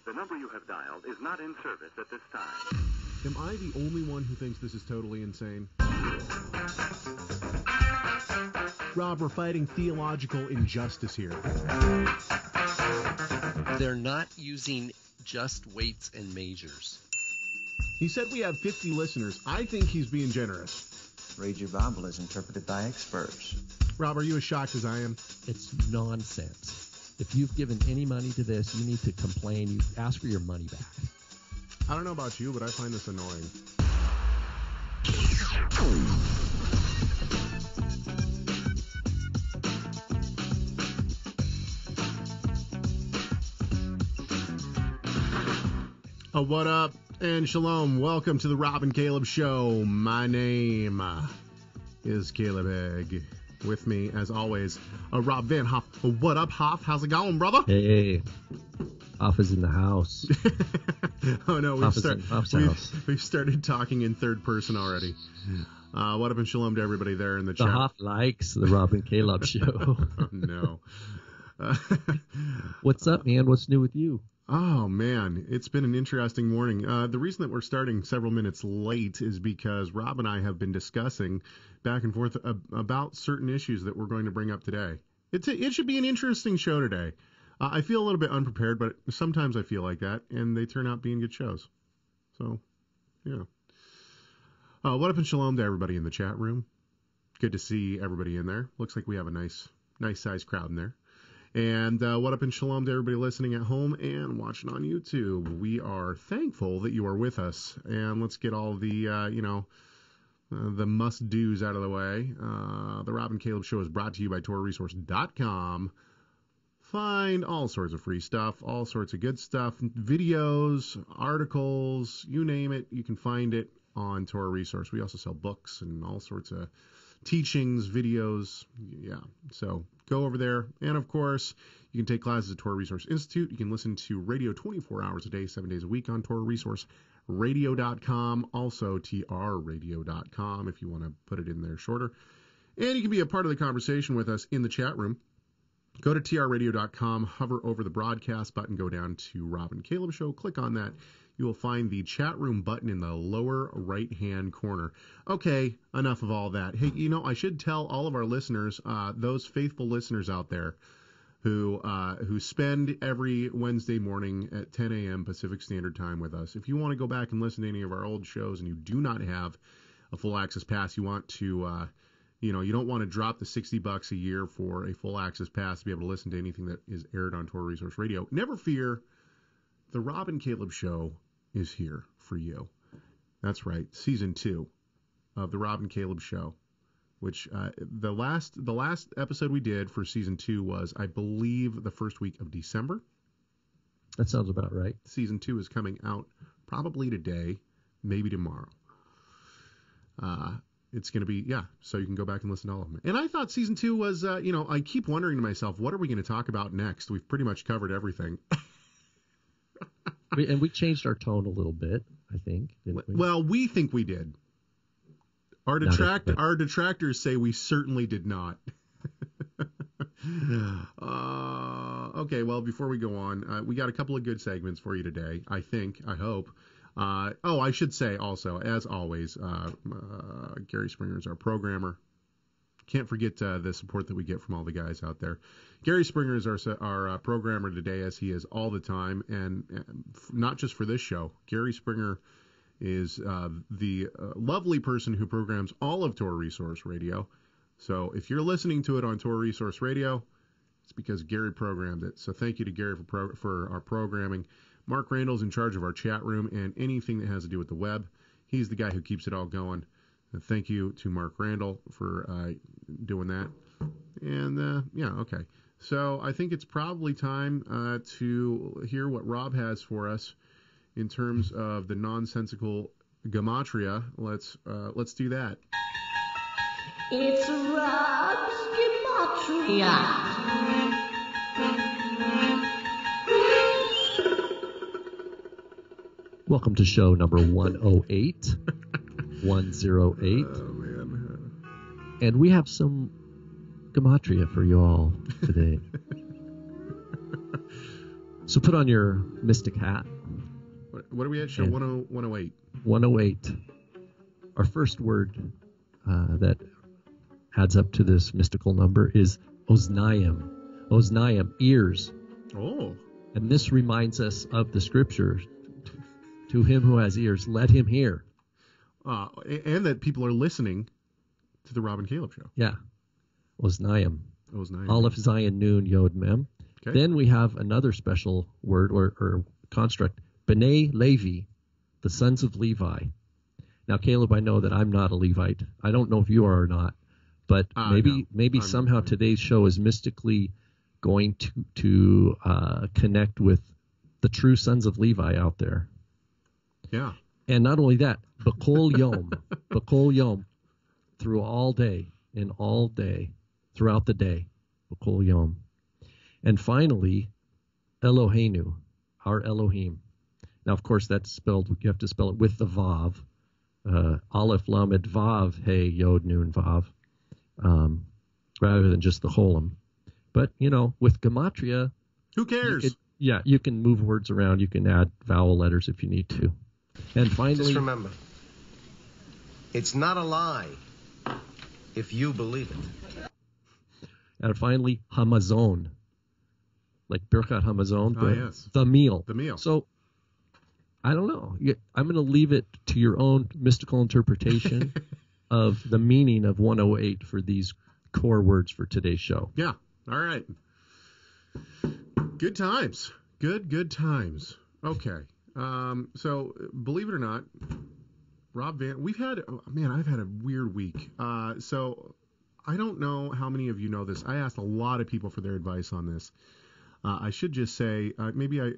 The number you have dialed is not in service at this time. Am I the only one who thinks this is totally insane? Rob, we're fighting theological injustice here. They're not using just weights and measures. He said we have 50 listeners. I think he's being generous. Read your Bible as interpreted by experts. Rob, are you as shocked as I am? It's nonsense. If you've given any money to this, you need to complain. You ask for your money back. I don't know about you, but I find this annoying. What up, and shalom. Welcome to the Rob and Caleb Show. My name is Caleb Hegg. With me, as always, Rob Van Hoff. What up, Hoff? How's it going, brother? Hey, Hoff is in the house. Oh, no, we've started talking in third person already. What up, and shalom to everybody there in the chat. The Hoff likes the Rob and Caleb Show. Oh, no. What's up, man? What's new with you? Oh, man, it's been an interesting morning. The reason that we're starting several minutes late is because Rob and I have been discussing back and forth about certain issues that we're going to bring up today. It should be an interesting show today. I feel a little bit unprepared, but sometimes I feel like that, and they turn out being good shows. So, yeah. What up, and shalom to everybody in the chat room. Good to see everybody in there. Looks like we have a nice sized crowd in there. And what up, and shalom to everybody listening at home and watching on YouTube. We are thankful that you are with us. And let's get all the, the must-dos out of the way. The Rob and Caleb Show is brought to you by TorahResource.com. Find all sorts of free stuff, all sorts of good stuff, videos, articles, you name it, you can find it on Torah Resource. We also sell books and all sorts of teachings, videos, yeah. So go over there. And, of course, you can take classes at Torah Resource Institute. You can listen to radio 24 hours a day, 7 days a week on TorahResourceRadio.com, also trradio.com if you want to put it in there shorter. And you can be a part of the conversation with us in the chat room. Go to trradio.com, hover over the broadcast button, go down to Rob and Caleb Show, click on that. You will find the chat room button in the lower right-hand corner. Okay, enough of all that. Hey, I should tell all of our listeners, those faithful listeners out there who spend every Wednesday morning at 10 a.m. Pacific Standard Time with us, if you want to go back and listen to any of our old shows and you do not have a full access pass, you want to... you don't want to drop the $60 a year for a full access pass to be able to listen to anything that is aired on Torah Resource Radio. Never fear, the Rob and Caleb Show is here for you. That's right, season 2 of the Rob and Caleb Show, which the last episode we did for season 2 was, I believe, the first week of December. That sounds about right. Season 2 is coming out probably today, maybe tomorrow. It's going to be, so you can go back and listen to all of them. And I thought season 2 was, I keep wondering to myself, what are we going to talk about next? We've pretty much covered everything. And we changed our tone a little bit, I think, didn't we? Well, we think we did. Our detractors say we certainly did not. Okay, well, before we go on, we got a couple of good segments for you today, I hope. I should say also, as always, Gary Springer is our programmer. Can't forget the support that we get from all the guys out there. Gary Springer is our programmer today, as he is all the time, and not just for this show. Gary Springer is the lovely person who programs all of Torah Resource Radio. So if you're listening to it on Torah Resource Radio, it's because Gary programmed it. So thank you to Gary for our programming. Mark Randall's in charge of our chat room and anything that has to do with the web. He's the guy who keeps it all going. Thank you to Mark Randall for doing that. And, okay. So I think it's probably time to hear what Rob has for us in terms of the nonsensical gematria. Let's do that. It's Rob's gematria. Welcome to show number 108. 108. Oh, man. And we have some gematria for you all today. So put on your mystic hat. What are we at? Show 108. 108. Our first word that adds up to this mystical number is Oznaim. Oznaim, ears. Oh. And this reminds us of the scripture. To him who has ears, let him hear. And that people are listening to the Rob and Caleb show. Yeah. Oznaim. Oznaim. Aleph, Zion, Nun, Yod, Mem. Okay. Then we have another special word or construct. B'nai Levi, the sons of Levi. Now, Caleb, I know that I'm not a Levite. I don't know if you are or not. But maybe somehow today's show is mystically going to connect with the true sons of Levi out there. Yeah. And not only that, B'kol Yom, through all day and all day, throughout the day, B'kol Yom. And finally, Eloheinu, our Elohim. Now, of course, that's spelled, you have to spell it with the Vav. Aleph, Lamed, Vav, Hey, Yod, Nun, Vav. Rather than just the Cholim. But, with Gematria... Who cares? You can move words around. You can add vowel letters if you need to. And finally... Just remember, it's not a lie if you believe it. And finally, Hamazon. Like Birkat Hamazon. Yes. The meal. The meal. So, I don't know. I'm going to leave it to your own mystical interpretation of the meaning of 108 for these core words for today's show. Yeah. All right. Good times. Good times. Okay. So, believe it or not, Rob Van, I've had a weird week. So, I don't know how many of you know this. I asked a lot of people for their advice on this. I should just say, maybe I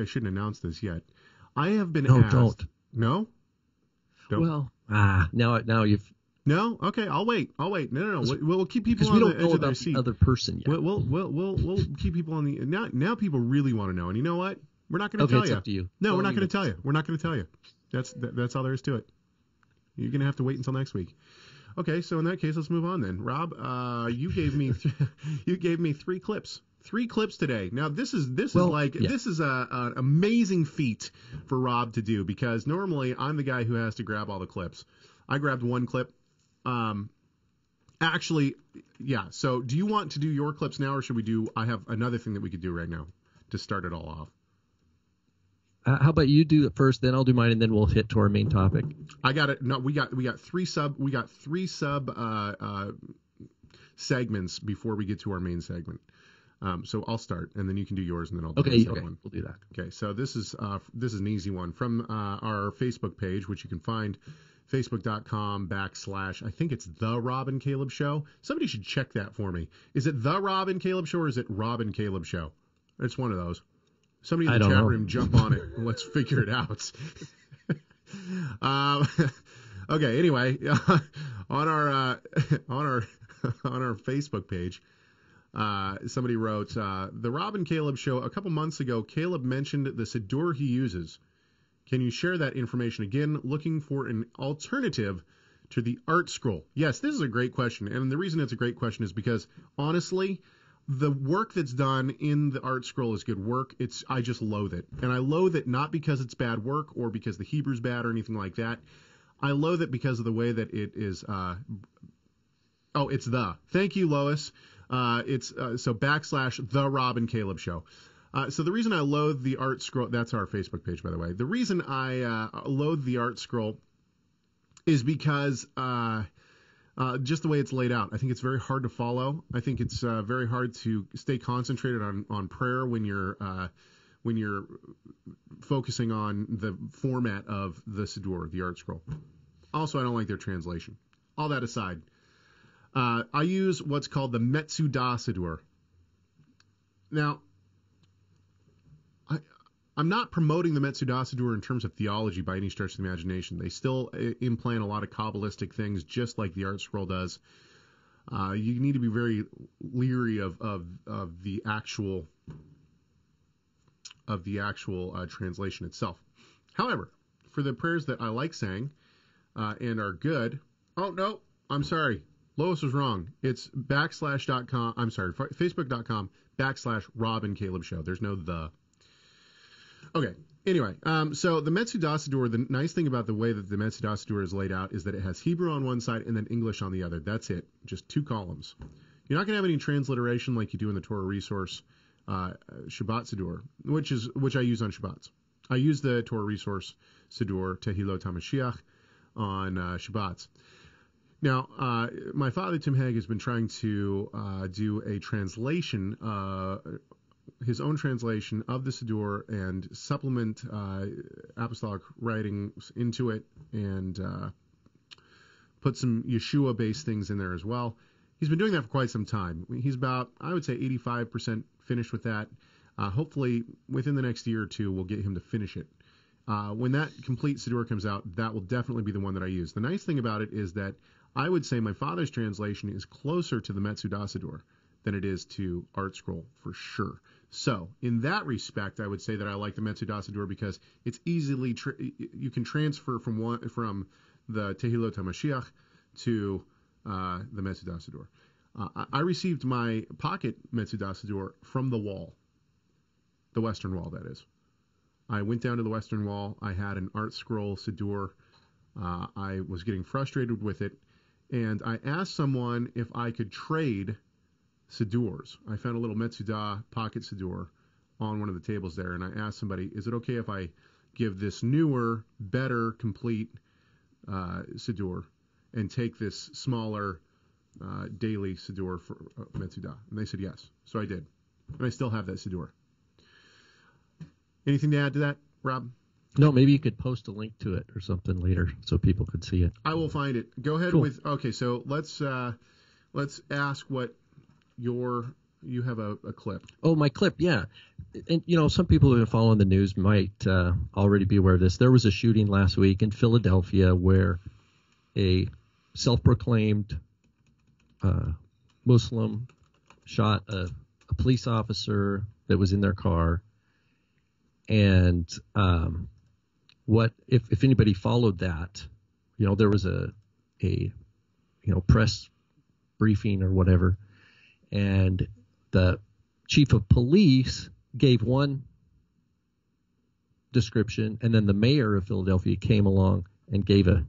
shouldn't announce this yet. I have been asked. Don't. No? Don't. Well, now you've... No? Okay, I'll wait. No. We'll keep people on the the edge of their seat. Because we don't know about the other person yet. We'll keep people on the... Now people really want to know. And you know what? We're not going to tell you. Okay, it's up to you. No, we're not going to tell you. We're not going to tell you. That's all there is to it. You're going to have to wait until next week. Okay, so in that case, let's move on then. Rob, you gave me 3 clips. 3 clips today. Now this is an amazing feat for Rob to do, because normally I'm the guy who has to grab all the clips. I grabbed 1 clip. Actually, yeah. So do you want to do your clips now, or should we I have another thing that we could do right now to start it all off. How about you do it first, then I'll do mine, and then we'll hit to our main topic. I got it. No, we got 3 sub segments before we get to our main segment. So I'll start, and then you can do yours, and then I'll do the second one. We'll do that. Okay, so this is an easy one from our Facebook page, which you can find facebook.com/ I think it's The Rob and Caleb Show. Somebody should check that for me. Is it The Rob and Caleb Show, or is it Rob and Caleb Show? It's one of those. Somebody in the chat room jump on it and let's figure it out. Okay, anyway, on our Facebook page, somebody wrote, the Rob and Caleb Show, a couple months ago, Caleb mentioned the Siddur he uses. Can you share that information again? Looking for an alternative to the art scroll. Yes, this is a great question. And the reason it's a great question is because, honestly, the work that's done in the art scroll is good work. I just loathe it. And I loathe it not because it's bad work or because the Hebrew's bad or anything like that. I loathe it because of the way that it is. It's the. Thank you, Lois. It's so / the Rob and Caleb Show. So the reason I loathe the art scroll, that's our Facebook page, by the way. The reason I loathe the art scroll is because just the way it's laid out. I think it's very hard to follow. I think it's very hard to stay concentrated on prayer when you're focusing on the format of the Siddur, the art scroll. Also, I don't like their translation. All that aside, I use what's called the Metsudah Siddur. Now, I'm not promoting the Metsudah Siddur in terms of theology by any stretch of the imagination. They still implant a lot of Kabbalistic things, just like the art scroll does. You need to be very leery of the actual translation itself. However, for the prayers that I like saying and are good, oh no, I'm sorry, Lois was wrong. It's /.com. I'm sorry, Facebook.com / Rob and Caleb Show. There's no the. Okay. Anyway, so the Metsudah Siddur, the nice thing about the way that the Metsudah Siddur is laid out is that it has Hebrew on one side and then English on the other. That's it. Just 2 columns. You're not going to have any transliteration like you do in the Torah Resource Shabbat Siddur, which I use on Shabbats. I use the Torah Resource Siddur, Tehilot HaMashiach, on Shabbats. Now, my father, Tim Hegg, has been trying to do a translation, his own translation of the Siddur and supplement apostolic writings into it and put some Yeshua-based things in there as well. He's been doing that for quite some time. He's about, I would say, 85% finished with that. Hopefully, within the next year or two, we'll get him to finish it. When that complete Siddur comes out, that will definitely be the one that I use. The nice thing about it is that I would say my father's translation is closer to the Metsudah Siddur than it is to Art Scroll, for sure. So, in that respect, I would say that I like the Metsudah Siddur because it's easily, you can transfer from the Tehilot HaMashiach to the Metsudah Siddur. I received my pocket Metsudah Siddur from the wall, the Western Wall, that is. I went down to the Western Wall. I had an Art Scroll Siddur. I was getting frustrated with it, and I asked someone if I could trade Siddurs. I found a little Metsudah pocket Siddur on one of the tables there, and I asked somebody, is it okay if I give this newer, better, complete Siddur and take this smaller daily Siddur for Metsudah? And they said yes. So I did. And I still have that Siddur. Anything to add to that, Rob? No, maybe you could post a link to it or something later so people could see it. I will find it. Go ahead with. Okay, so let's ask what you have a clip. Oh, my clip, yeah. And some people who have been following the news might already be aware of this. There was a shooting last week in Philadelphia where a self-proclaimed Muslim shot a police officer that was in their car. And what if anybody followed that, there was a press briefing or whatever, and the chief of police gave one description, and then the mayor of Philadelphia came along and gave a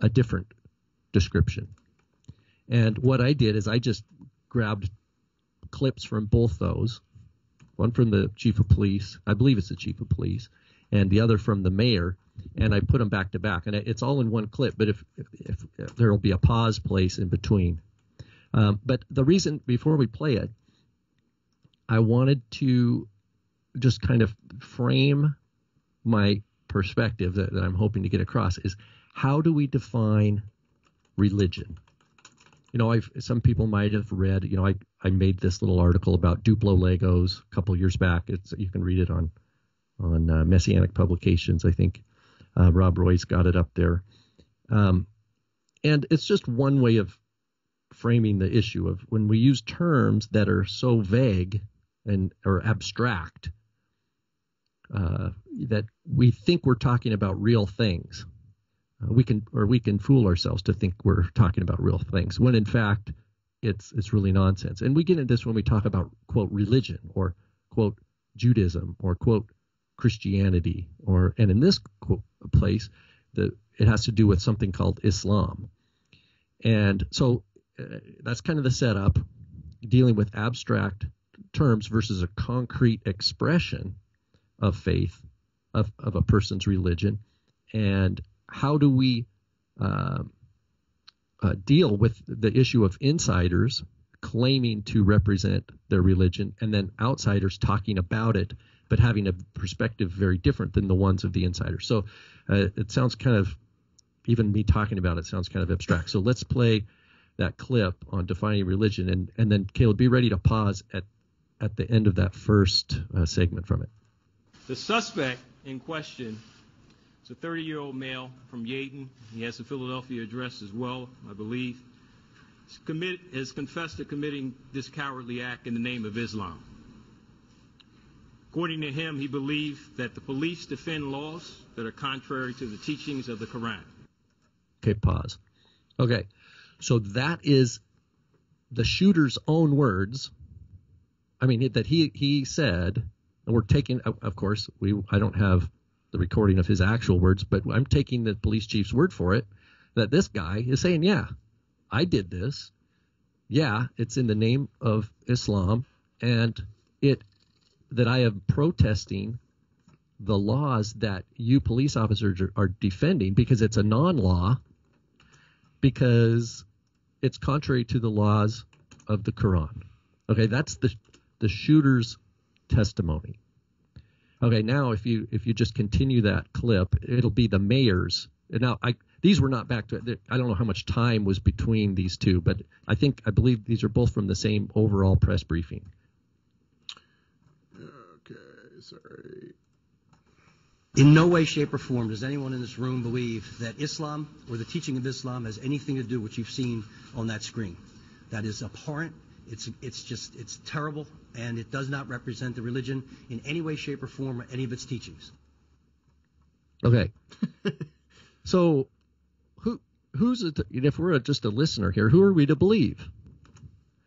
different description. And what I did is I just grabbed clips from both those. One from the chief of police, I believe it's the chief of police, and the other from the mayor, and I put them back to back. And it's all in one clip, but if there will be a pause place in between. But the reason, before we play it, I wanted to just kind of frame my perspective that I'm hoping to get across is how do we define religion? Some people might have read, I made this little article about Duplo Legos a couple years back. You can read it on Messianic Publications. I think Rob Roy's got it up there. And it's just one way of framing the issue of when we use terms that are so vague or abstract that we think we're talking about real things. We can fool ourselves to think we're talking about real things when in fact it's really nonsense. And we get into this when we talk about quote religion or quote Judaism or quote Christianity and in this quote place it has to do with something called Islam. And so that's kind of the setup, dealing with abstract terms versus a concrete expression of faith of a person's religion. And how do we deal with the issue of insiders claiming to represent their religion and then outsiders talking about it but having a perspective very different than the ones of the insiders? So it sounds kind of, even me talking about it sounds kind of abstract. So let's play that clip on defining religion, and then Caleb, be ready to pause at the end of that first segment from it. The suspect in question is a 30-year-old male from Yaden. He has a Philadelphia address as well, I believe. Has confessed to committing this cowardly act in the name of Islam. According to him, he believed that the police defend laws that are contrary to the teachings of the Quran. Okay, pause. Okay, so that is the shooter's own words. I mean, that he said, and we're taking, of course, I don't have the recording of his actual words, but I'm taking the police chief's word for it, that this guy is saying, yeah, I did this. Yeah, it's in the name of Islam, and that I am protesting the laws that you police officers are defending because it's a non-law, because it's contrary to the laws of the Quran. Okay, that's the shooter's testimony. Okay, now if you just continue that clip, it'll be the mayor's. Now, these were not back to. I don't know how much time was between these two, but I believe these are both from the same overall press briefing. Okay, sorry. In no way, shape, or form does anyone in this room believe that Islam or the teaching of Islam has anything to do with what you've seen on that screen. That is abhorrent. It's terrible, and it does not represent the religion in any way, shape, or form, or any of its teachings. Okay. So, who's it? If we're just a listener here, who are we to believe?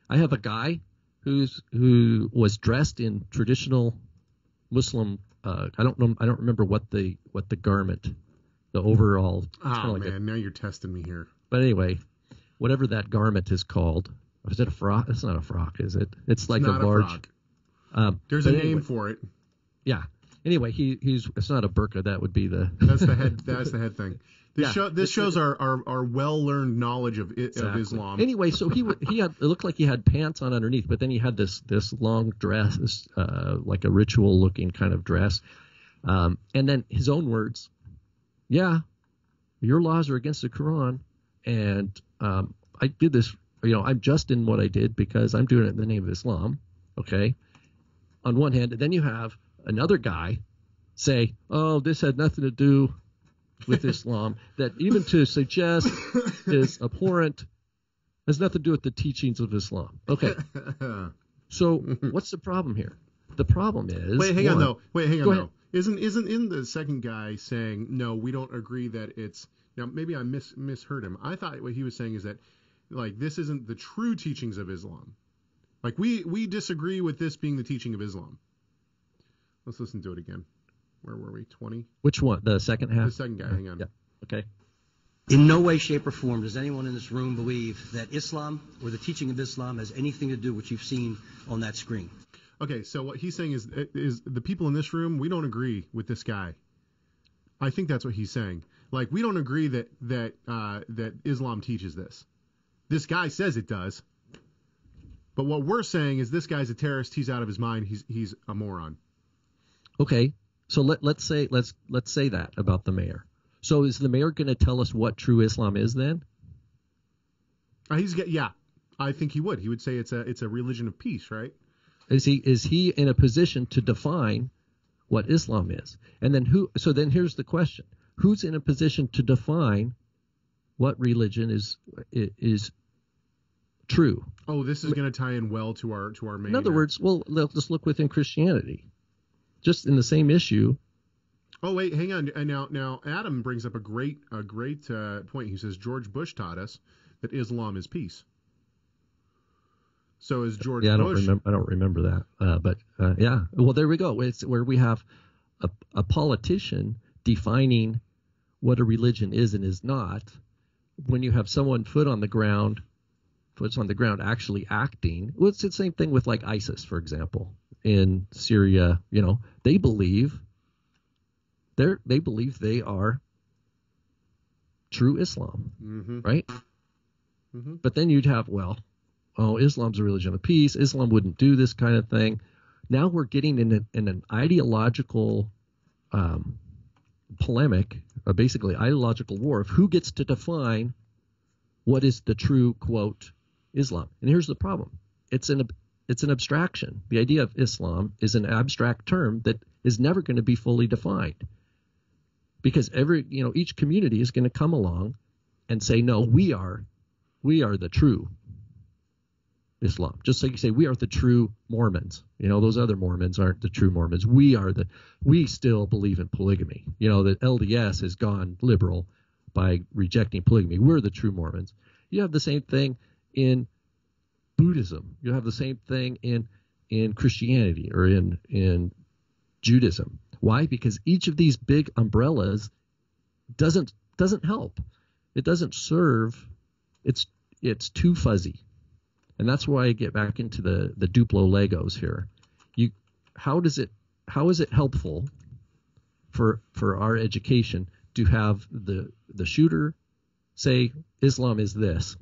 I have a guy who was dressed in traditional Muslim. I don't remember what the garment, the overall. Oh man, now you're testing me here. But anyway, whatever that garment is called. Is it a frock? It's not a frock, is it? It's like not a large. Frock. There's a name for it. Yeah. Anyway, it's not a burqa. That would be the. That's the head. That's the head thing. This shows our well learned knowledge of Islam. Anyway, so he had, it looked like he had pants on underneath, but then he had this long dress, like a ritual looking kind of dress, and then his own words. Yeah, your laws are against the Quran, and I did this. I'm just in what I did because I'm doing it in the name of Islam. Okay. On one hand, and then you have another guy say, "Oh, this had nothing to do with Islam." That even to suggest is abhorrent, has nothing to do with the teachings of Islam. Okay. So what's the problem here? The problem is. Wait, hang on though. Isn't the second guy saying no? We don't agree that it's. Now maybe I misheard him. I thought what he was saying is that. Like, this isn't the true teachings of Islam. Like, we disagree with this being the teaching of Islam. Let's listen to it again. Where were we? 20? Which one? The second half? The second guy. Hang on. Yeah. Okay. In no way, shape, or form does anyone in this room believe that Islam or the teaching of Islam has anything to do with what you've seen on that screen. Okay, so what he's saying is the people in this room, we don't agree with this guy. I think that's what he's saying. Like, we don't agree that Islam teaches this. This guy says it does, but what we're saying is this guy's a terrorist. He's out of his mind. He's a moron. Okay, so let's say that about the mayor. So is the mayor going to tell us what true Islam is then? Yeah, I think he would. He would say it's a religion of peace, right? Is he in a position to define what Islam is? And then who? So then here's the question: who's in a position to define what religion is true? Oh, this is going to tie in well to our main. In other words, well, let's look within Christianity, just in the same issue. Oh wait, hang on. And now Adam brings up a great point. He says George Bush taught us that Islam is peace. So is George Bush? I don't remember that. But yeah. Well, there we go. It's where we have a politician defining what a religion is and is not. When you have someone foot on the ground actually acting. Well, it's the same thing with like ISIS, for example, in Syria. They believe they are true Islam, right? Mm-hmm. But then you'd have, Islam's a religion of peace. Islam wouldn't do this kind of thing. Now we're getting in an ideological polemic, or basically ideological war of who gets to define what is the true, quote, Islam. And here's the problem. It's an abstraction. The idea of Islam is an abstract term that is never going to be fully defined. Because each community is going to come along and say, no, we are the true Islam. Just like you say, we are the true Mormons. Those other Mormons aren't the true Mormons. We still believe in polygamy. That LDS has gone liberal by rejecting polygamy. We're the true Mormons. You have the same thing in Buddhism. You have the same thing in Christianity or in Judaism. Why? Because each of these big umbrellas doesn't help. It doesn't serve. It's too fuzzy. And that's why I get back into the Duplo Legos here. How is it helpful for our education to have the shooter say Islam is this,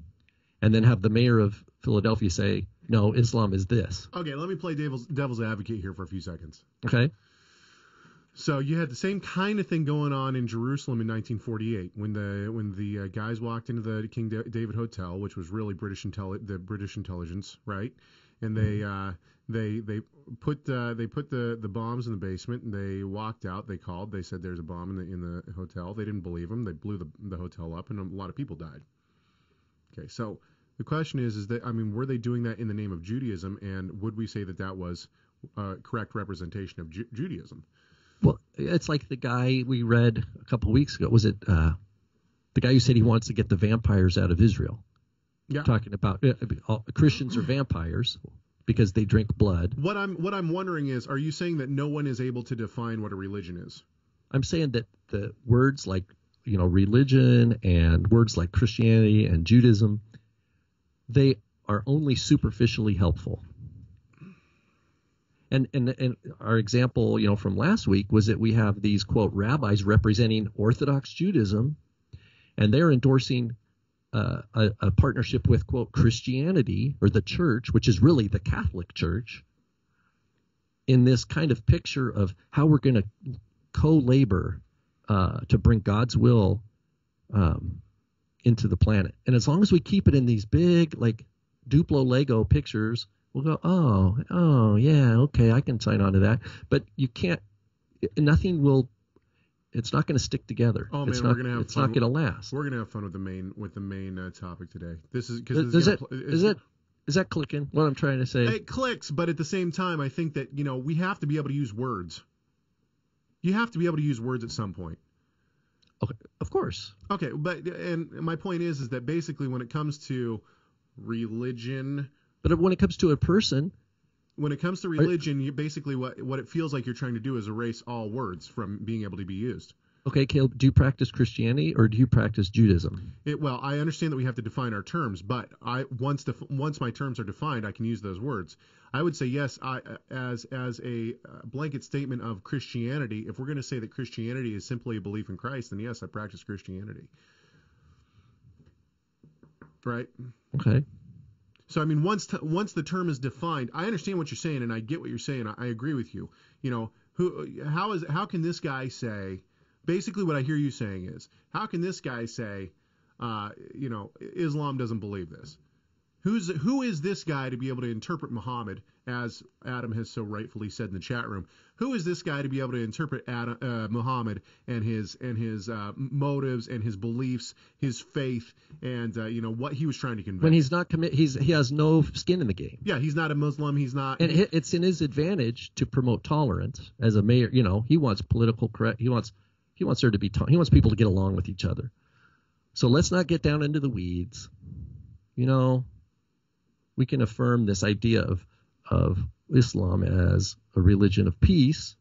and then have the mayor of Philadelphia say, no, Islam is this? Okay, let me play devil's advocate here for a few seconds. Okay. So you had the same kind of thing going on in Jerusalem in 1948 when the guys walked into the King David Hotel, which was really the British intelligence, right? And they put the bombs in the basement, and they walked out. They called. They said there's a bomb in the hotel. They didn't believe them. They blew the hotel up, and a lot of people died. Okay, so the question is that, I mean, were they doing that in the name of Judaism, and would we say that was a correct representation of Judaism? Well, it's like the guy we read a couple of weeks ago. Was it the guy who said he wants to get the vampires out of Israel? Yeah. Talking about Christians are vampires because they drink blood. What I'm wondering is, are you saying that no one is able to define what a religion is? I'm saying that the words like, religion and words like Christianity and Judaism, they are only superficially helpful. And our example, from last week was that we have these, quote, rabbis representing Orthodox Judaism, and they're endorsing a partnership with, quote, Christianity, or the church, which is really the Catholic Church, in this kind of picture of how we're going to co-labor to bring God's will into the planet. And as long as we keep it in these big, like, Duplo Lego pictures, we'll go, oh, yeah, okay, I can sign on to that. But you can't, it's not going to stick together. Oh, man, it's we're going to have It's fun. not going to last. We're going to have fun with the main topic today. Is that clicking, what I'm trying to say? It clicks, but at the same time, I think that, we have to be able to use words. You have to be able to use words at some point. Okay, of course. Okay, and my point is that basically when it comes to religion... But when it comes to a person... When it comes to religion, you basically what it feels like you're trying to do is erase all words from being able to be used. Okay, Caleb, do you practice Christianity or do you practice Judaism? Well, I understand that we have to define our terms, but once my terms are defined, I can use those words. I would say yes, as a blanket statement of Christianity, if we're going to say that Christianity is simply a belief in Christ, then yes, I practice Christianity. Right? Okay. So, I mean, once the term is defined, I understand what you're saying, and I get what you're saying. I agree with you. How can this guy say? Basically, what I hear you saying is, how can this guy say, Islam doesn't believe this? Who is this guy to be able to interpret Muhammad, as Adam has so rightfully said in the chat room? Who is this guy to be able to interpret Muhammad and his motives and his beliefs, his faith, and what he was trying to convey? When he's not he has no skin in the game. Yeah, he's not a Muslim. He's not. And it's in his advantage to promote tolerance as a mayor. He wants political correct. He wants there to be. He wants people to get along with each other. So let's not get down into the weeds. We can affirm this idea of Islam as a religion of peace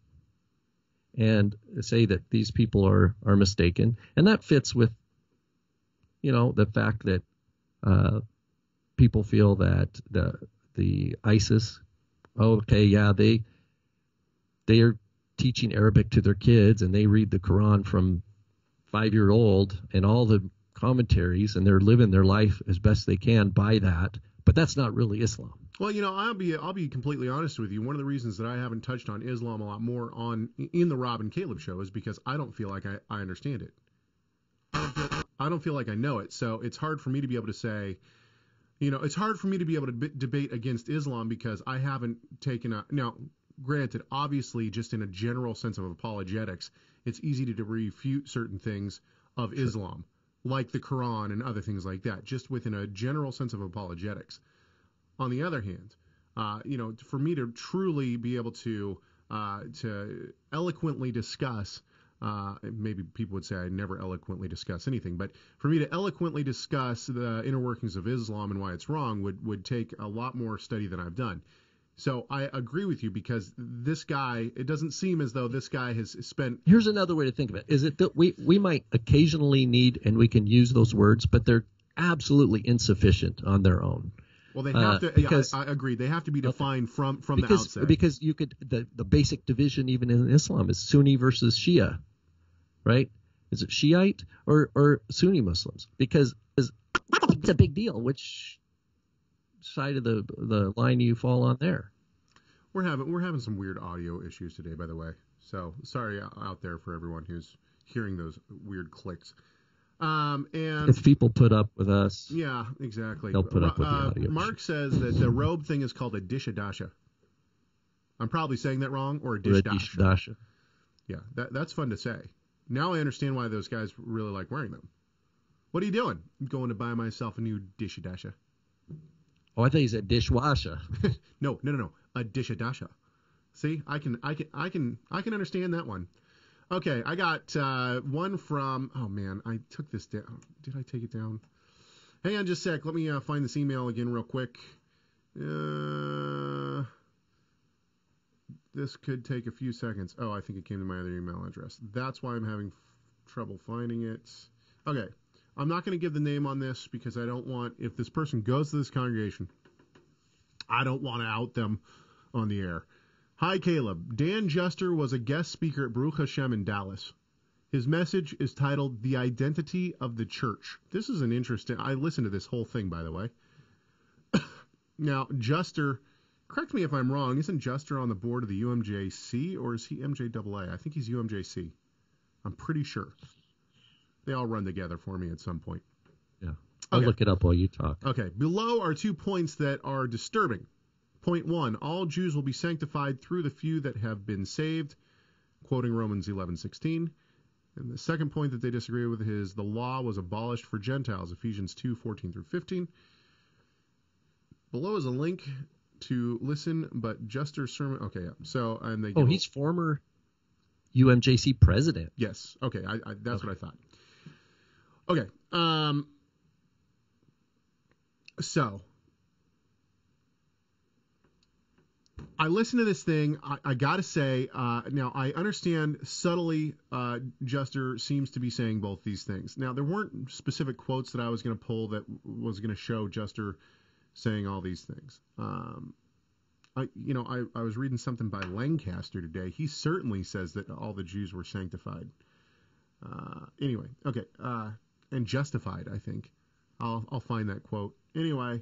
and say that these people are mistaken. And that fits with, the fact that people feel that the ISIS, they are teaching Arabic to their kids and they read the Quran from 5-year-old and all the commentaries, and they're living their life as best they can by that. But that's not really Islam. Well, I'll be completely honest with you. One of the reasons that I haven't touched on Islam a lot more in the Rob and Caleb show is because I don't feel like I understand it. I don't feel like I know it. So it's hard for me to be able to say, it's hard for me to be able to debate against Islam because I haven't taken now, granted, obviously, just in a general sense of apologetics, it's easy to refute certain things of Islam, like the Quran and other things like that, just within a general sense of apologetics. On the other hand, for me to truly be able to eloquently discuss, maybe people would say I never eloquently discuss anything, but for me to eloquently discuss the inner workings of Islam and why it's wrong would take a lot more study than I've done. So I agree with you, because this guy, it doesn't seem as though this guy has spent. Here's another way to think of it. Is it that we might occasionally need, and we can use those words, but they're absolutely insufficient on their own. Well, they have to. Because, I agree. They have to be defined from the outset. Because you could the basic division even in Islam is Sunni versus Shia, right? Is it Shiite or Sunni Muslims? Because it's a big deal. Which side of the line you fall on there? We're having some weird audio issues today, by the way. So sorry out there for everyone who's hearing those weird clicks. And if people put up with us, yeah, exactly, they'll put up with the audio. Mark says that the robe thing is called a dishadasha. I'm probably saying that wrong, or a dishdasha. Yeah, that's fun to say. Now I understand why those guys really like wearing them. What are you doing? I'm going to buy myself a new dishadasha. Oh, I thought you said dishwasher. No, a dishadasha. See, I can understand that one. Okay, I got one from. Oh man, I took this down. Did I take it down? Hang on, just a sec. Let me find this email again real quick. This could take a few seconds. Oh, I think it came to my other email address. That's why I'm having trouble finding it. Okay, I'm not going to give the name on this because I don't want, if this person goes to this congregation, I don't want to out them on the air. Hi, Caleb. Dan Juster was a guest speaker at Baruch Hashem in Dallas. His message is titled The Identity of the Church. This is an interesting... I listened to this whole thing, by the way. Now, Juster, correct me if I'm wrong, isn't Juster on the board of the UMJC, or is he MJAA? I think he's UMJC. I'm pretty sure. They all run together for me at some point. Yeah. I'll look it up while you talk. Okay. Below are 2 points that are disturbing. Point 1, all Jews will be sanctified through the few that have been saved, quoting Romans 11:16. And the second point that they disagree with is the law was abolished for Gentiles, Ephesians 2:14 through 15. Below is a link to listen, but Juster's sermon. Okay, yeah. So, and they. He's former UMJC president. Yes. Okay, that's what I thought. Okay. So. I listened to this thing. I got to say, now I understand subtly Juster seems to be saying both these things. Now, there weren't specific quotes that I was going to pull that was going to show Juster saying all these things. I was reading something by Lancaster today. He certainly says that all the Jews were sanctified. Anyway, okay, and justified, I think. I'll find that quote. Anyway,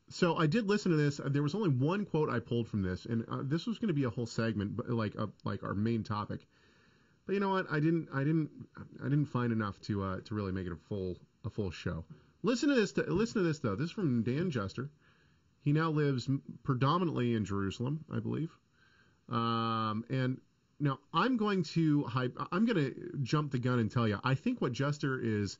so I did listen to this. There was only one quote I pulled from this, and this was going to be a whole segment, but like our main topic. But you know what? I didn't find enough to really make it a full show. Listen to this though. This is from Dan Juster. He now lives predominantly in Jerusalem, I believe. And now I'm going to jump the gun and tell you, I think what Juster is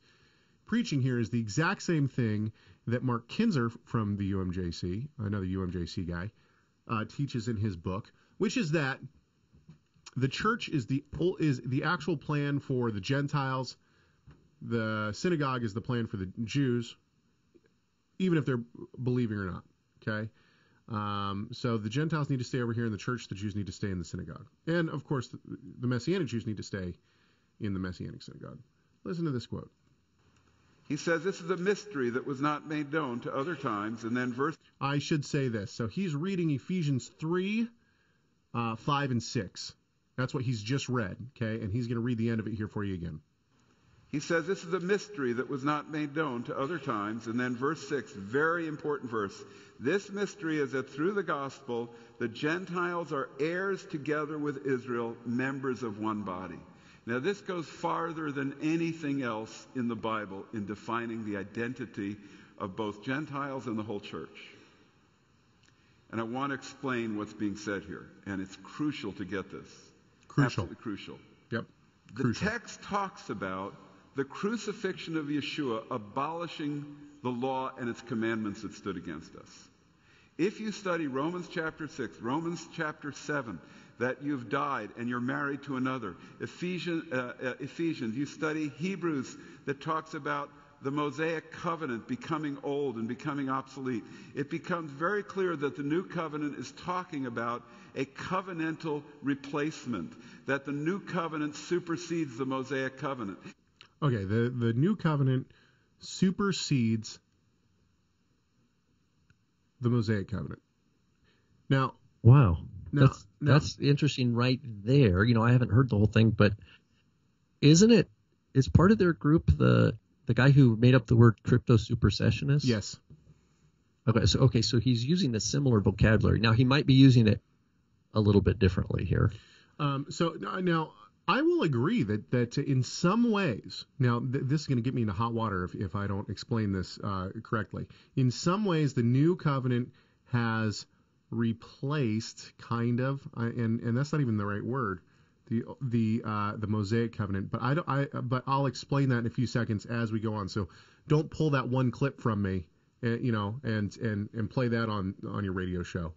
preaching here is the exact same thing that Mark Kinzer from the UMJC, another UMJC guy, teaches in his book, which is that the church is the actual plan for the Gentiles. The synagogue is the plan for the Jews, even if they're believing or not. Okay, so the Gentiles need to stay over here in the church. The Jews need to stay in the synagogue, and of course, the Messianic Jews need to stay in the Messianic synagogue. Listen to this quote. He says this is a mystery that was not made known to other times. And then I should say this. So he's reading Ephesians 3, 5, and 6. That's what he's just read, okay? And he's going to read the end of it here for you again. He says this is a mystery that was not made known to other times. And then verse 6, very important verse. This mystery is that through the gospel, the Gentiles are heirs together with Israel, members of one body. Now, this goes farther than anything else in the Bible in defining the identity of both Gentiles and the whole church. And I want to explain what's being said here, and it's crucial to get this. Crucial. Absolutely crucial. Yep. The text talks about the crucifixion of Yeshua abolishing the law and its commandments that stood against us. If you study Romans chapter 6, Romans chapter 7, that you've died and you're married to another. Ephesians, you study Hebrews that talks about the Mosaic covenant becoming old and becoming obsolete, it becomes very clear that the new covenant is talking about a covenantal replacement, that the new covenant supersedes the Mosaic covenant. Okay, the new covenant supersedes the Mosaic covenant. Now, wow, now, that's interesting right there. You know, I haven't heard the whole thing, but is part of their group the guy who made up the word crypto supersessionist? Yes. Okay, so he's using a similar vocabulary. Now he might be using it a little bit differently here. So now I will agree that in some ways, now this is going to get me into hot water if I don't explain this correctly. In some ways, the new covenant has replaced, kind of, and that's not even the right word, the Mosaic covenant. But I'll explain that in a few seconds as we go on. So don't pull that one clip from me, and play that on your radio show.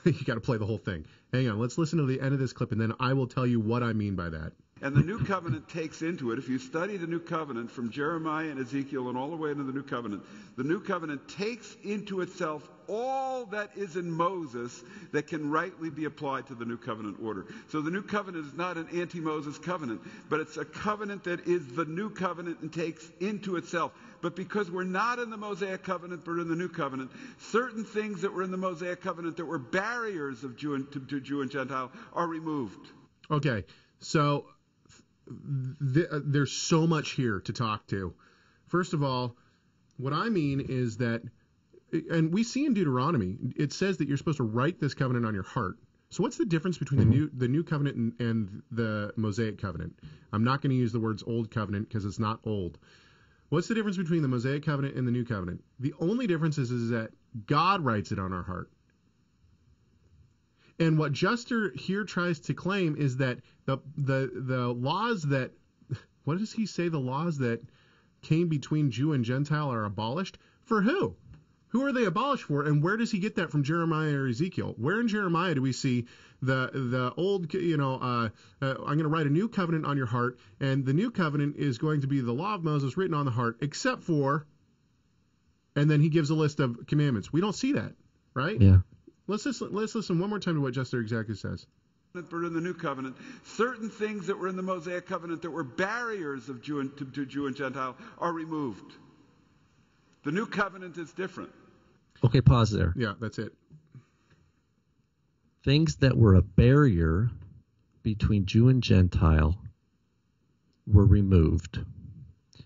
You got to play the whole thing. Hang on, let's listen to the end of this clip, and then I will tell you what I mean by that. And the new covenant takes into it, if you study the new covenant from Jeremiah and Ezekiel and all the way into the new covenant takes into itself all that is in Moses that can rightly be applied to the new covenant order. So the new covenant is not an anti-Moses covenant, but it's a covenant that is the new covenant and takes into itself. But because we're not in the Mosaic covenant, but in the new covenant, certain things that were in the Mosaic covenant that were barriers of to Jew and Gentile are removed. Okay, so there's so much here to talk to. First of all, what I mean is that, and we see in Deuteronomy, it says that you're supposed to write this covenant on your heart. So what's the difference between the new covenant and the Mosaic covenant? I'm not going to use the words old covenant because it's not old. What's the difference between the Mosaic covenant and the new covenant? The only difference is that God writes it on our heart. And what Juster here tries to claim is that the laws that, what does he say, the laws that came between Jew and Gentile are abolished? For who? Who are they abolished for? And where does he get that from Jeremiah or Ezekiel? Where in Jeremiah do we see the old, I'm going to write a new covenant on your heart, and the new covenant is going to be the law of Moses written on the heart, except for, and then he gives a list of commandments. We don't see that, right? Yeah. Let's listen one more time to what Juster exactly says. But in the new covenant, certain things that were in the Mosaic covenant that were barriers of to Jew and Gentile are removed. The new covenant is different. Okay, pause there. Yeah, that's it. Things that were a barrier between Jew and Gentile were removed.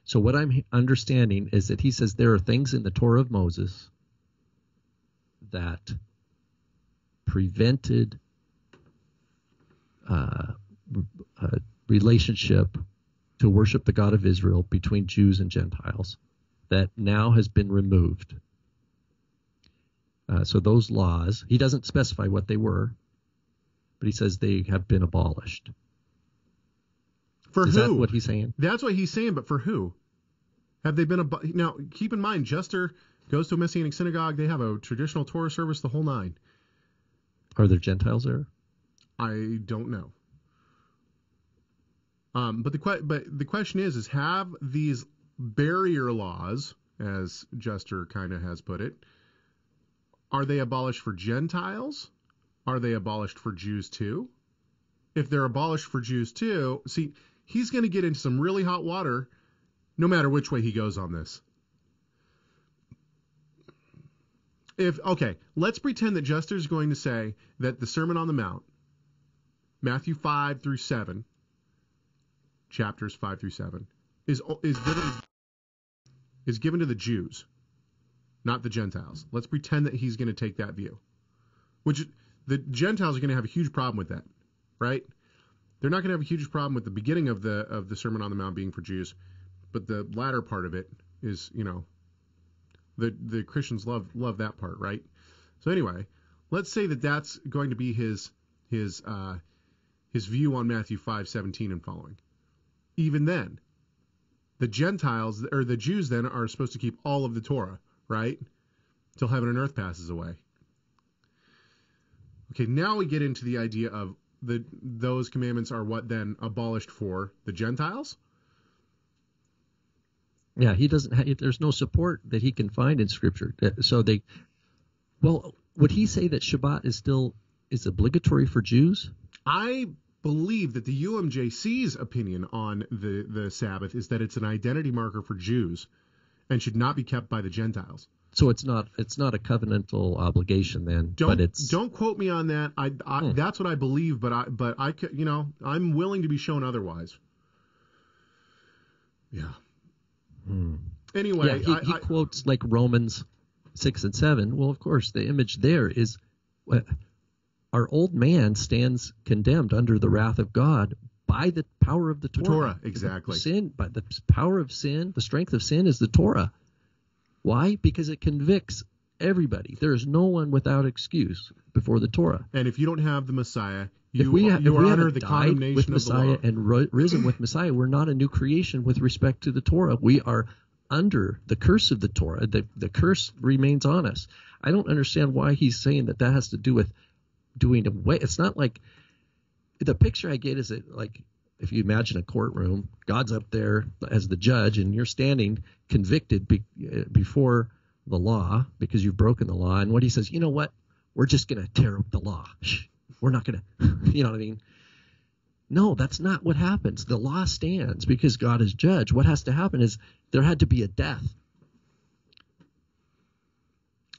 So what I'm understanding is that he says there are things in the Torah of Moses that prevented a relationship to worship the God of Israel between Jews and Gentiles that now has been removed. So those laws, he doesn't specify what they were, but he says they have been abolished. For Is who? that what he's saying? That's what he's saying, but for who? Have they been now, keep in mind, Juster goes to a Messianic synagogue. They have a traditional Torah service, the whole nine. Are there Gentiles there? I don't know. But the question is have these barrier laws, as Juster kind of has put it, are they abolished for Gentiles? Are they abolished for Jews too? If they're abolished for Jews too, see, he's going to get into some really hot water no matter which way he goes on this. Okay, let's pretend that Juster is going to say that the Sermon on the Mount, Matthew 5 through 7, chapters 5 through 7, is given to the Jews, not the Gentiles. Let's pretend that he's going to take that view, which the Gentiles are going to have a huge problem with that, right? They're not going to have a huge problem with the beginning of the Sermon on the Mount being for Jews, but the latter part of it is, the Christians love that part, right? So anyway, let's say that that's going to be his view on Matthew 5:17 and following. Even then, the Gentiles or the Jews then are supposed to keep all of the Torah, right? Till heaven and earth passes away. Okay, now we get into the idea of those commandments are what then abolished for the Gentiles? Yeah, he doesn't. There's no support that he can find in Scripture. So would he say that Shabbat is obligatory for Jews? I believe that the UMJC's opinion on the Sabbath is that it's an identity marker for Jews and should not be kept by the Gentiles. So it's not a covenantal obligation then. Don't quote me on that. That's what I believe, but I'm willing to be shown otherwise. Yeah. Anyway, he quotes like Romans 6 and 7. Well, of course, the image there is our old man stands condemned under the wrath of God by the power of the Torah. Torah, exactly. By the power of sin, the strength of sin is the Torah. Why? Because it convicts everybody. There is no one without excuse before the Torah. And if you don't have the Messiah, if we are under the died condemnation with of the Messiah law. and risen with Messiah, we're not a new creation with respect to the Torah. We are under the curse of the Torah. The curse remains on us. I don't understand why he's saying that has to do with doing away. It's not like the picture I get is that, like, if you imagine a courtroom, God's up there as the judge, and you're standing convicted before the law because you've broken the law. And what he says, you know what? We're just going to tear up the law. We're not going to, you know what I mean? No, that's not what happens. The law stands because God is judge. What has to happen is there had to be a death.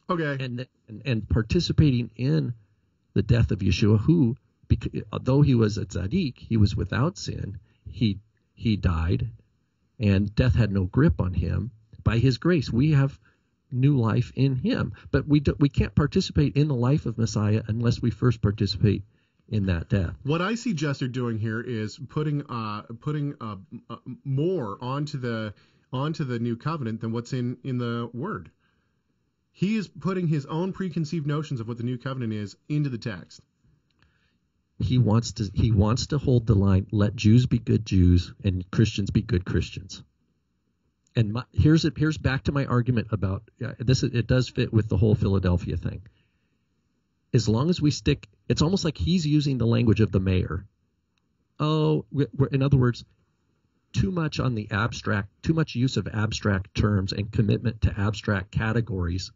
Okay. And participating in the death of Yeshua, who, though he was a tzaddik, he was without sin. He died, and death had no grip on him. By his grace, we have new life in him. But we can't participate in the life of Messiah unless we first participate in that death. What I see Jester doing here is putting more onto the new covenant than what's in the Word. He is putting his own preconceived notions of what the new covenant is into the text. He wants to hold the line, let Jews be good Jews and Christians be good Christians. And here's back to my argument about this. It does fit with the whole Philadelphia thing. As long as we stick, it's almost like he's using the language of the mayor. In other words, too much on the abstract, too much use of abstract terms and commitment to abstract categories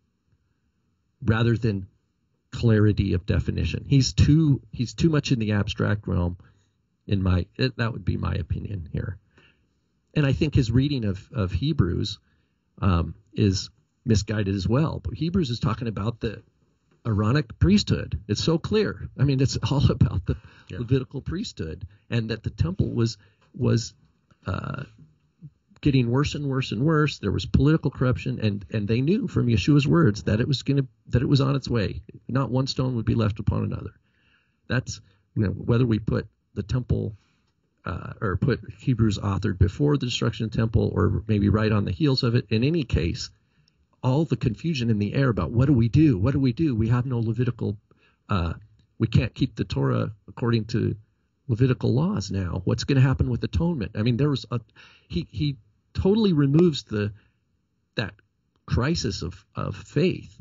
rather than clarity of definition. He's too much in the abstract realm. That would be my opinion here. And I think his reading of Hebrews is misguided as well. But Hebrews is talking about the Aaronic priesthood. It's so clear. I mean, it's all about the Levitical priesthood, and that the temple was getting worse and worse and worse. There was political corruption, and they knew from Yeshua's words that it was on its way. Not one stone would be left upon another. That's whether we put the temple or put Hebrews authored before the destruction of the temple, or maybe right on the heels of it. In any case, all the confusion in the air about what do we do? What do we do? We have no Levitical. We can't keep the Torah according to Levitical laws now. What's going to happen with atonement? I mean, he totally removes that crisis of faith,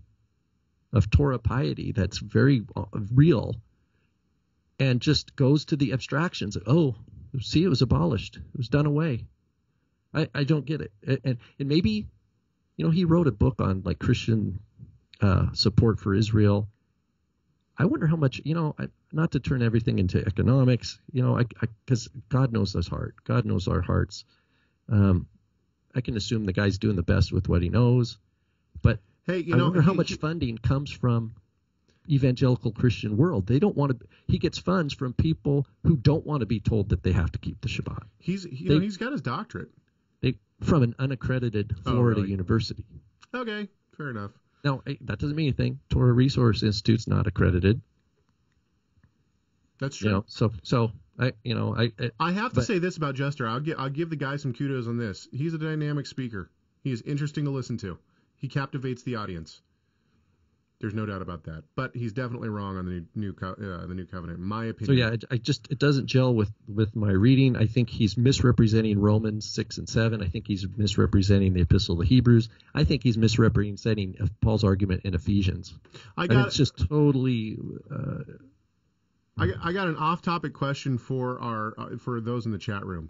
of Torah piety that's very real, and just goes to the abstractions. Oh, see, it was abolished. It was done away. I don't get it. And maybe, he wrote a book on like Christian support for Israel. I wonder how much, not to turn everything into economics, because God knows his heart. God knows our hearts. I can assume the guy's doing the best with what he knows. But I wonder how much funding comes from evangelical Christian world. They don't want to. He gets funds from people who don't want to be told that they have to keep the Shabbat. He's got his doctorate from an unaccredited Florida university. Okay, fair enough. Now that doesn't mean anything. Torah Resource Institute's not accredited. That's true. I have to say this about Jester. I'll give the guy some kudos on this. He's a dynamic speaker. He is interesting to listen to. He captivates the audience. There's no doubt about that. But he's definitely wrong on the new covenant, in my opinion. So it doesn't gel with my reading. I think he's misrepresenting Romans 6 and 7. I think he's misrepresenting the Epistle to Hebrews. I think he's misrepresenting Paul's argument in Ephesians. It's just totally. I got an off-topic question for those in the chat room.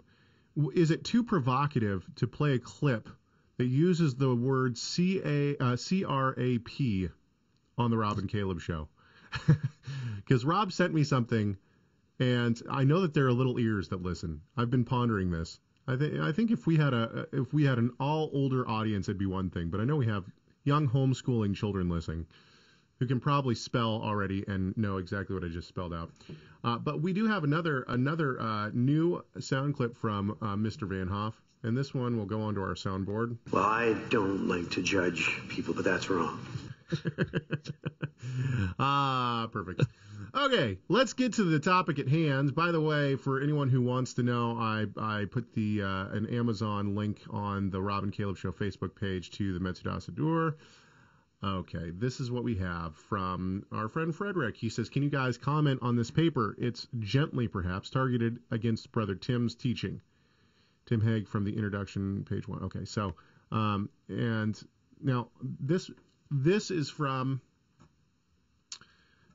Is it too provocative to play a clip that uses the word CRAP on the Rob and Caleb show. Because Rob sent me something, and I know that there are little ears that listen. I've been pondering this. I think if we had an all older audience, it'd be one thing. But I know we have young homeschooling children listening who can probably spell already and know exactly what I just spelled out. But we do have another new sound clip from Mr. Van Hoff, and this one will go onto our soundboard. Well, I don't like to judge people, but that's wrong. Perfect. Okay, let's get to the topic at hand. By the way, for anyone who wants to know, I put an Amazon link on the Rob and Caleb Show Facebook page to the Metzudas Adur. Okay, this is what we have from our friend Frederick. He says, can you guys comment on this paper? It's gently, perhaps, targeted against Brother Tim's teaching. Tim Hegg from the introduction, page 1. Okay, so, and now this is from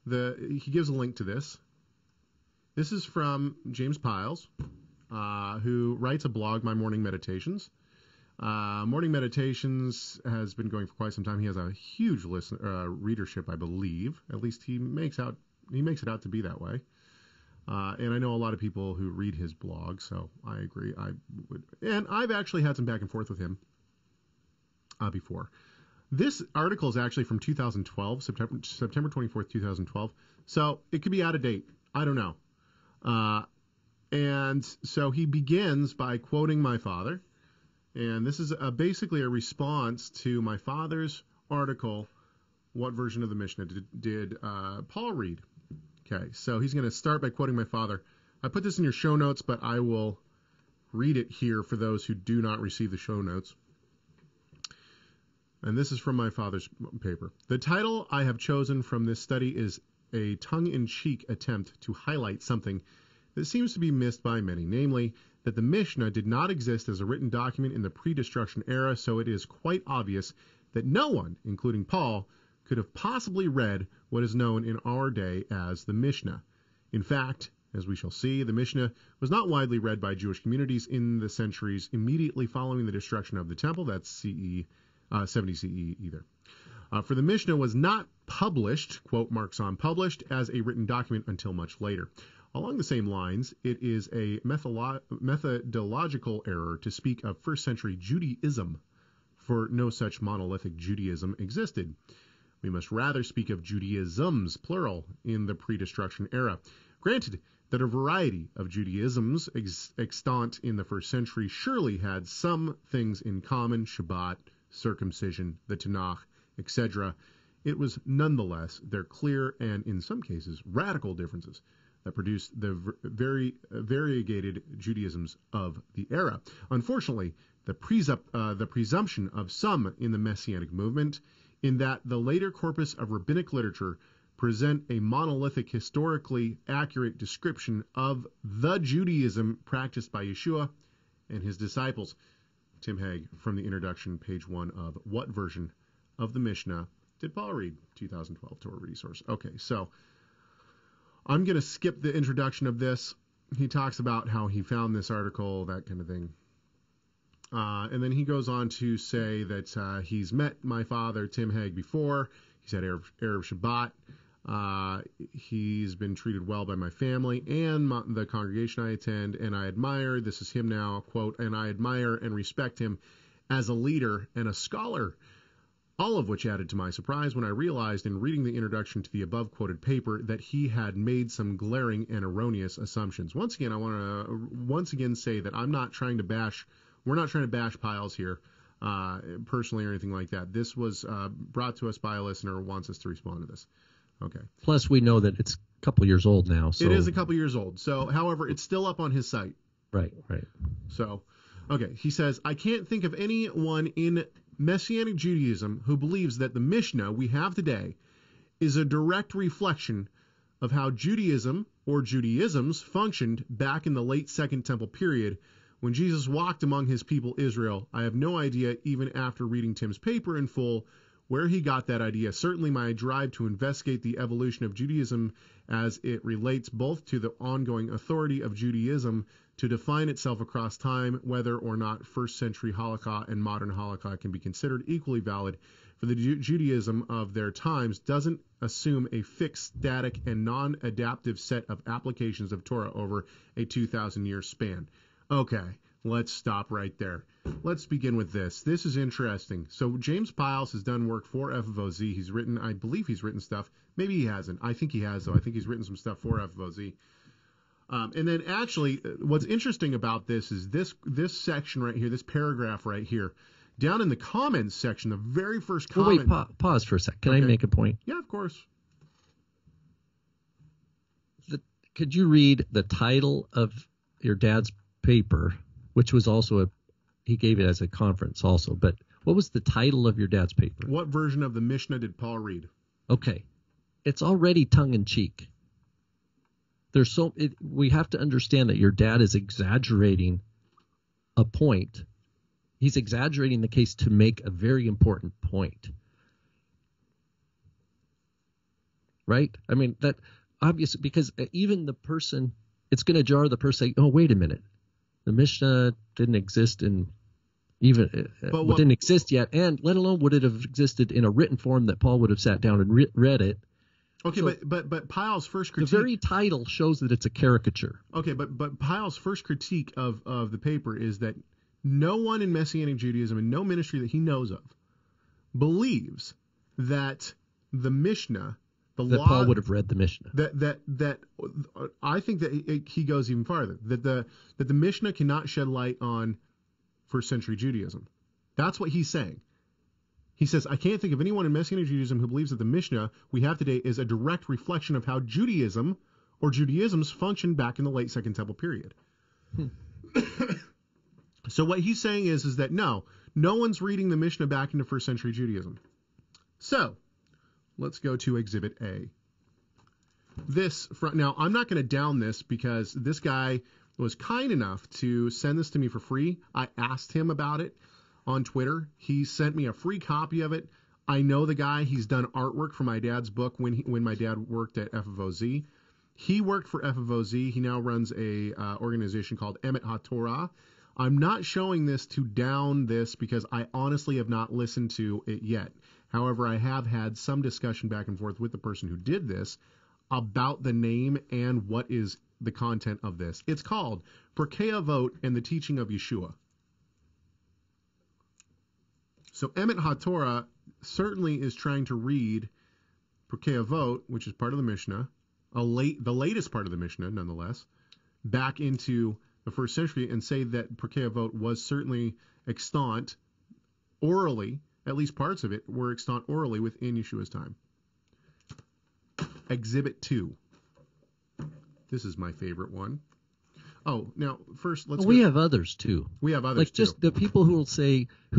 he gives a link to this. This is from James Pyles, who writes a blog, My Morning Meditations. Morning Meditations has been going for quite some time. He has a huge readership, I believe. At least he makes it out to be that way. And I know a lot of people who read his blog, so I agree. And I've actually had some back and forth with him before. This article is actually from 2012, September 24th, 2012. So it could be out of date. I don't know. And so he begins by quoting my father. And this is basically a response to my father's article, What Version of the Mishnah did Paul read? Okay, so he's going to start by quoting my father. I put this in your show notes, but I will read it here for those who do not receive the show notes. And this is from my father's paper. The title I have chosen from this study is a tongue-in-cheek attempt to highlight something that seems to be missed by many, namely that the Mishnah did not exist as a written document in the pre-destruction era, so it is quite obvious that no one, including Paul, could have possibly read what is known in our day as the Mishnah. In fact, as we shall see, the Mishnah was not widely read by Jewish communities in the centuries immediately following the destruction of the temple. That's 70 CE either. For the Mishnah was not published, quote marks on published, as a written document until much later. Along the same lines, it is a methodological error to speak of first century Judaism, for no such monolithic Judaism existed. We must rather speak of Judaisms, plural, in the pre-destruction era. Granted that a variety of Judaisms extant in the first century surely had some things in common, Shabbat, circumcision, the Tanakh, etc., it was nonetheless their clear and, in some cases, radical differences that produced the very variegated Judaisms of the era. Unfortunately, the presumption of some in the Messianic movement, in that the later corpus of rabbinic literature present a monolithic, historically accurate description of the Judaism practiced by Yeshua and his disciples. Tim Hegg from the introduction, page 1 of What Version of the Mishnah Did Paul Read? 2012 Torah Resource. Okay, so I'm going to skip the introduction of this. He talks about how he found this article, that kind of thing. And then he goes on to say that he's met my father, Tim Hegg, before. He's had Erev Shabbat. He's been treated well by my family and the congregation I attend, and I admire, this is him now, quote, and I admire and respect him as a leader and a scholar, all of which added to my surprise when I realized in reading the introduction to the above quoted paper that he had made some glaring and erroneous assumptions. Once again, I want to say that we're not trying to bash Pyles here, personally or anything like that. This was brought to us by a listener who wants us to respond to this. Okay. Plus, we know that it's a couple years old now. So. It is a couple years old. So, however, it's still up on his site. Right. So, okay. He says, I can't think of anyone in Messianic Judaism who believes that the Mishnah we have today is a direct reflection of how Judaism or Judaisms functioned back in the late Second Temple period when Jesus walked among his people Israel. I have no idea, even after reading Tim's paper in full, where he got that idea. Certainly my drive to investigate the evolution of Judaism as it relates both to the ongoing authority of Judaism to define itself across time, whether or not first century halakha and modern halakha can be considered equally valid for the Judaism of their times, doesn't assume a fixed, static, and non-adaptive set of applications of Torah over a 2,000-year span. Okay, let's stop right there. Let's begin with this. This is interesting. So James Pyles has done work for FFOZ. He's written, I believe he's written stuff. Maybe he hasn't. I think he has, though. I think he's written some stuff for FFOZ. And then actually, what's interesting about this is this section right here, this paragraph right here, down in the comments section, the very first comment. Well, wait, pause for a sec. Can I make a point? Yeah, of course. Could you read the title of your dad's paper, which was also he gave it as a conference also, but what was the title of your dad's paper? What version of the Mishnah did Paul read? Okay. It's already tongue-in-cheek. We have to understand that your dad is exaggerating a point. He's exaggerating the case to make a very important point. Right? I mean, that obviously, because even the person, it's going to jar the person saying, oh, wait a minute. The Mishnah didn't exist didn't exist yet, and let alone would it have existed in a written form that Paul would have sat down and read it. Okay, so, but Pyle's first critique... The very title shows that it's a caricature. Okay, but Pyle's first critique of the paper is that no one in Messianic Judaism and no ministry that he knows of believes that the Mishnah, the that law... Paul would have read the Mishnah. That I think that he goes even farther. That the Mishnah cannot shed light on first century Judaism. That's what he's saying. He says, I can't think of anyone in Messianic Judaism who believes that the Mishnah we have today is a direct reflection of how Judaism or Judaisms functioned back in the late Second Temple period. So what he's saying is that no one's reading the Mishnah back into first century Judaism. So let's go to Exhibit A. Now, I'm not going to down this because this guy was kind enough to send this to me for free. I asked him about it on Twitter. He sent me a free copy of it. I know the guy. He's done artwork for my dad's book when my dad worked at FFOZ. He worked for FFOZ. He now runs a organization called Emet HaTorah. I'm not showing this to down this because I honestly have not listened to it yet. However, I have had some discussion back and forth with the person who did this about the name and what is the content of this. It's called Perkei Avot and the Teaching of Yeshua. So Emet HaTorah certainly is trying to read Perkei Avot, which is part of the Mishnah, the latest part of the Mishnah, nonetheless, back into the first century and say that Perkei Avot was certainly extant orally, at least parts of it were extant orally within Yeshua's time. Exhibit 2. This is my favorite one. Oh, now first let's. We have others too. We have others like too. Just the people who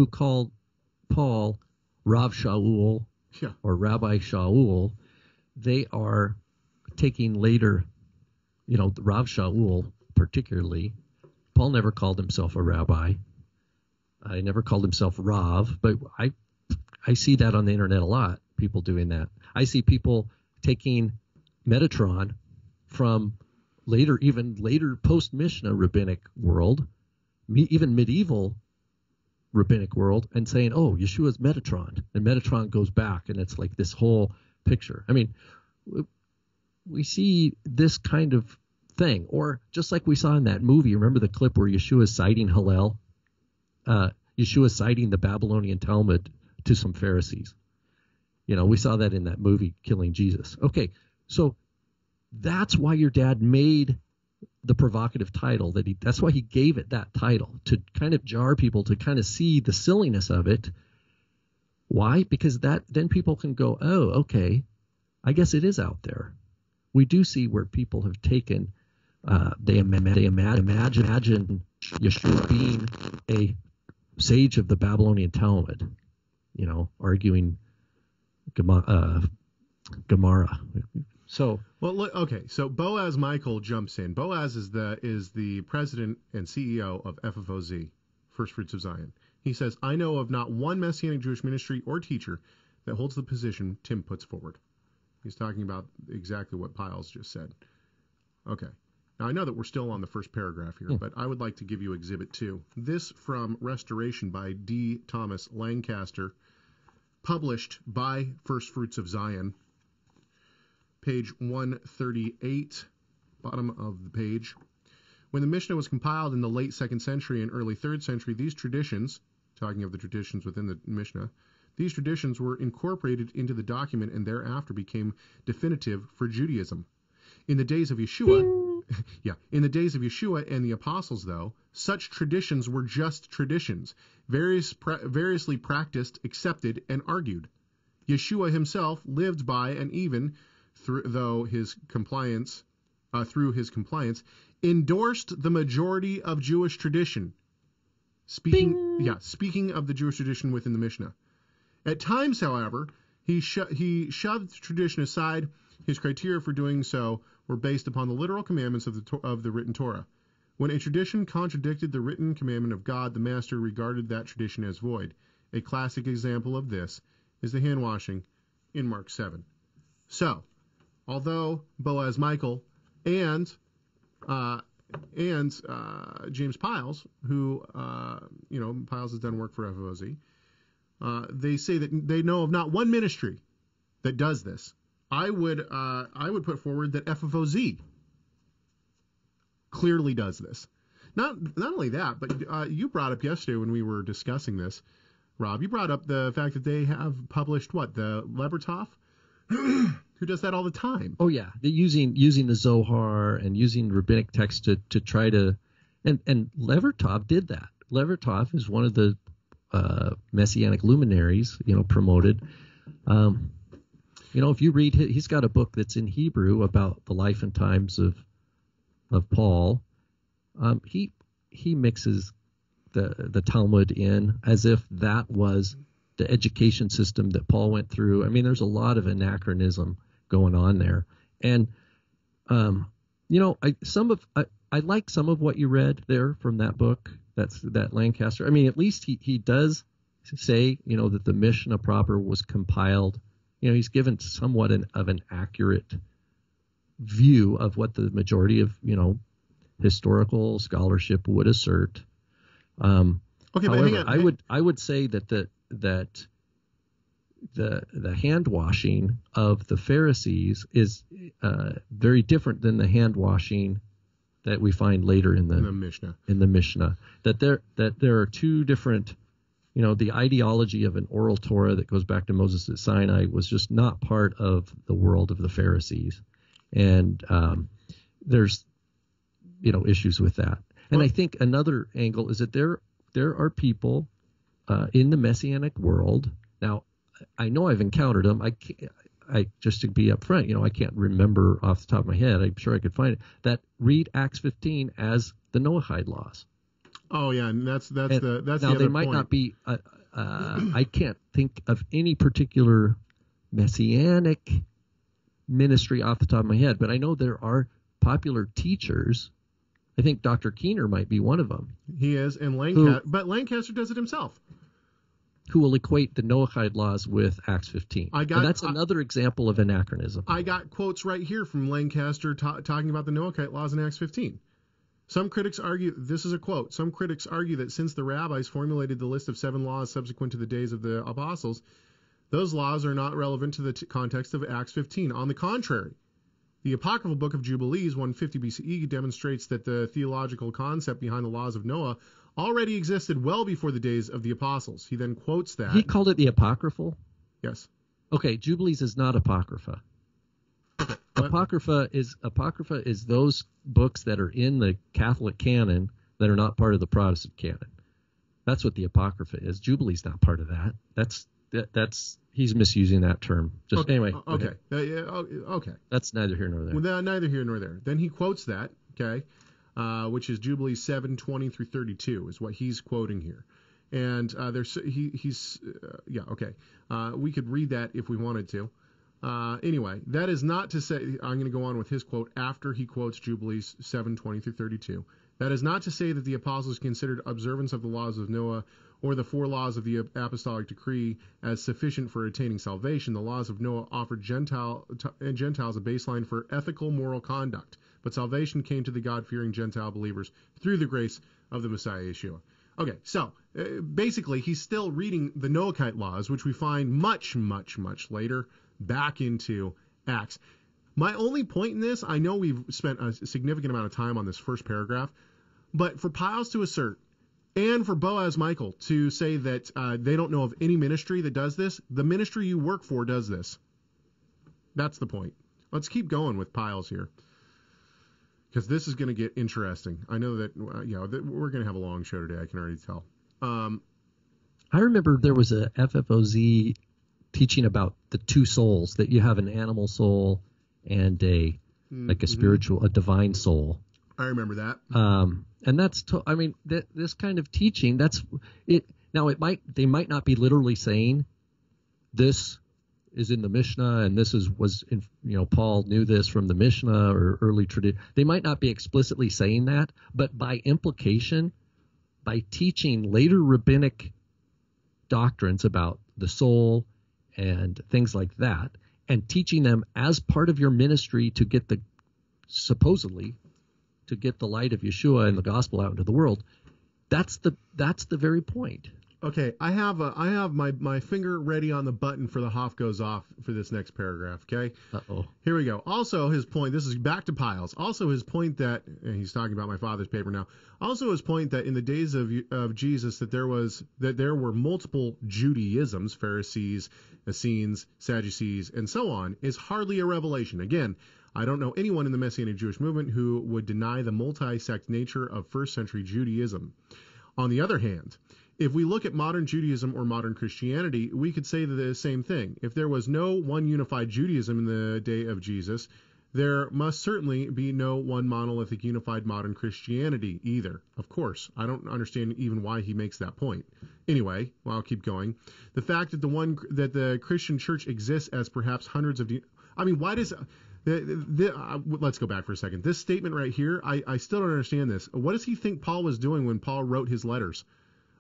call Paul Rav Shaul or Rabbi Shaul, they are taking later, Rav Shaul particularly. Paul never called himself a rabbi. I never called himself Rav, but I see that on the internet a lot. People doing that. I see people taking Metatron from even later post-Mishnah rabbinic world, even medieval rabbinic world, and saying, oh, Yeshua's Metatron. And Metatron goes back, and it's like this whole picture. I mean, we see this kind of thing. Or just like we saw in that movie, remember the clip where Yeshua is citing Hillel? Yeshua is citing the Babylonian Talmud to some Pharisees. We saw that in that movie, Killing Jesus. Okay, so that's why your dad made the provocative title. That's why he gave it that title, to kind of jar people, to kind of see the silliness of it. Why? Because then people can go, oh, okay, I guess it is out there. We do see where people have taken, they imagine Yeshua being a sage of the Babylonian Talmud, arguing Gemara. So So Boaz Michael jumps in. Boaz is the president and CEO of FFOZ, First Fruits of Zion. He says, I know of not one Messianic Jewish ministry or teacher that holds the position Tim puts forward. He's talking about exactly what Pyles just said. Okay. Now, I know that we're still on the first paragraph here, but I would like to give you Exhibit 2. This from Restoration by D. Thomas Lancaster, published by First Fruits of Zion, page 138, bottom of the page. When the Mishnah was compiled in the late 2nd century and early 3rd century, these traditions, talking of the traditions within the Mishnah, these traditions were incorporated into the document and thereafter became definitive for Judaism. In the days of Yeshua, and the apostles, though, such traditions were just traditions, variously practiced, accepted, and argued. Yeshua himself lived by and even through his compliance, endorsed the majority of Jewish tradition. Speaking of the Jewish tradition within the Mishnah. At times, however, he shoved tradition aside. His criteria for doing so were based upon the literal commandments of the written Torah. When a tradition contradicted the written commandment of God, the master regarded that tradition as void. A classic example of this is the hand washing in Mark 7. So, although Boaz Michael and James Pyles, who Pyles has done work for FOZ, they say that they know of not one ministry that does this. I would put forward that FFOZ clearly does this. Not only that, but you brought up yesterday when we were discussing this, Rob. You brought up the fact that they have published the Levertov, who does that all the time. Oh yeah, using the Zohar and using rabbinic text to try to, and Levertov did that. Levertov is one of the messianic luminaries, promoted. If you read, he's got a book that's in Hebrew about the life and times of Paul. He mixes the Talmud in as if that was the education system that Paul went through. I mean, there's a lot of anachronism going on there, and I like some of what you read there from that book. That Lancaster. I mean, at least he does say that the Mishnah proper was compiled. He's given somewhat of an accurate view of what the majority of historical scholarship would assert. However, but hang on. I would say that the hand washing of the Pharisees is very different than the hand washing that we find later in the Mishnah. That there are two different. The ideology of an oral Torah that goes back to Moses at Sinai was just not part of the world of the Pharisees, and there's issues with that. And I think another angle is that there are people in the Messianic world. Now, I know I've encountered them. I just to be upfront, I can't remember off the top of my head. I'm sure I could find it. That read Acts 15 as the Noahide laws. Oh yeah, and that's now the they other might point. not be. I can't think of any particular Messianic ministry off the top of my head, but I know there are popular teachers. I think Dr. Keener might be one of them. He is, and but Lancaster does it himself. Who will equate the Noahide laws with Acts 15. And that's another example of anachronism. I got quotes right here from Lancaster talking about the Noahide laws in Acts 15. Some critics argue, this is a quote, some critics argue that since the rabbis formulated the list of 7 laws subsequent to the days of the apostles, those laws are not relevant to the context of Acts 15. On the contrary, the apocryphal book of Jubilees, 150 BCE, demonstrates that the theological concept behind the laws of Noah already existed well before the days of the apostles. He then quotes that. He called it the apocryphal? Yes. Okay, Jubilees is not apocrypha. Okay. Apocrypha is those books that are in the Catholic canon that are not part of the Protestant canon. That's what the Apocrypha is. Jubilee's not part of that. That's he's misusing that term. Just okay. Anyway. Okay. Okay. That's neither here nor there. Well, neither here nor there. Then he quotes that. Okay. Which is Jubilees 7:20 through 32 is what he's quoting here. And we could read that if we wanted to. Anyway, that is not to say, I'm going to go on with his quote after he quotes Jubilees 7:20 through 32. That is not to say that the apostles considered observance of the laws of Noah or the 4 laws of the apostolic decree as sufficient for attaining salvation. The laws of Noah offered Gentiles a baseline for ethical moral conduct, but salvation came to the God-fearing Gentile believers through the grace of the Messiah Yeshua. Okay, so basically he's still reading the Noahide laws, which we find much, much, much later, back into Acts. My only point in this, I know we've spent a significant amount of time on this first paragraph, but for Pyles to assert, and for Boaz Michael to say that they don't know of any ministry that does this, the ministry you work for does this. That's the point. Let's keep going with Pyles here, because this is going to get interesting. I know that we're going to have a long show today. I can already tell. I remember there was a FFOZ teaching about the two souls, that you have an animal soul and a spiritual, a divine soul. I remember that. And that's, this kind of teaching, that's it. Now they might not be literally saying this is in the Mishnah and this was in, Paul knew this from the Mishnah or early tradition. They might not be explicitly saying that, but by implication, by teaching later rabbinic doctrines about the soul and things like that, and teaching them as part of your ministry to get supposedly to get the light of Yeshua and the gospel out into the world, that's the very point. Okay, I have my finger ready on the button for the Hoff goes off for this next paragraph, okay? Uh-oh. Here we go. Also his point, this is back to Pyles, also his point that, and he's talking about my father's paper now, also his point that in the days of Jesus that there were multiple Judaisms, Pharisees, Essenes, Sadducees, and so on, is hardly a revelation. Again, I don't know anyone in the Messianic Jewish movement who would deny the multi-sect nature of first century Judaism. On the other hand, if we look at modern Judaism or modern Christianity, we could say the same thing. If there was no one unified Judaism in the day of Jesus, there must certainly be no one monolithic unified modern Christianity either. Of course, I don't understand even why he makes that point. Anyway, well, I'll keep going. The fact that the Christian church exists as perhaps hundreds of... why does... let's go back for a second. This statement right here, I still don't understand this. What does he think Paul was doing when Paul wrote his letters?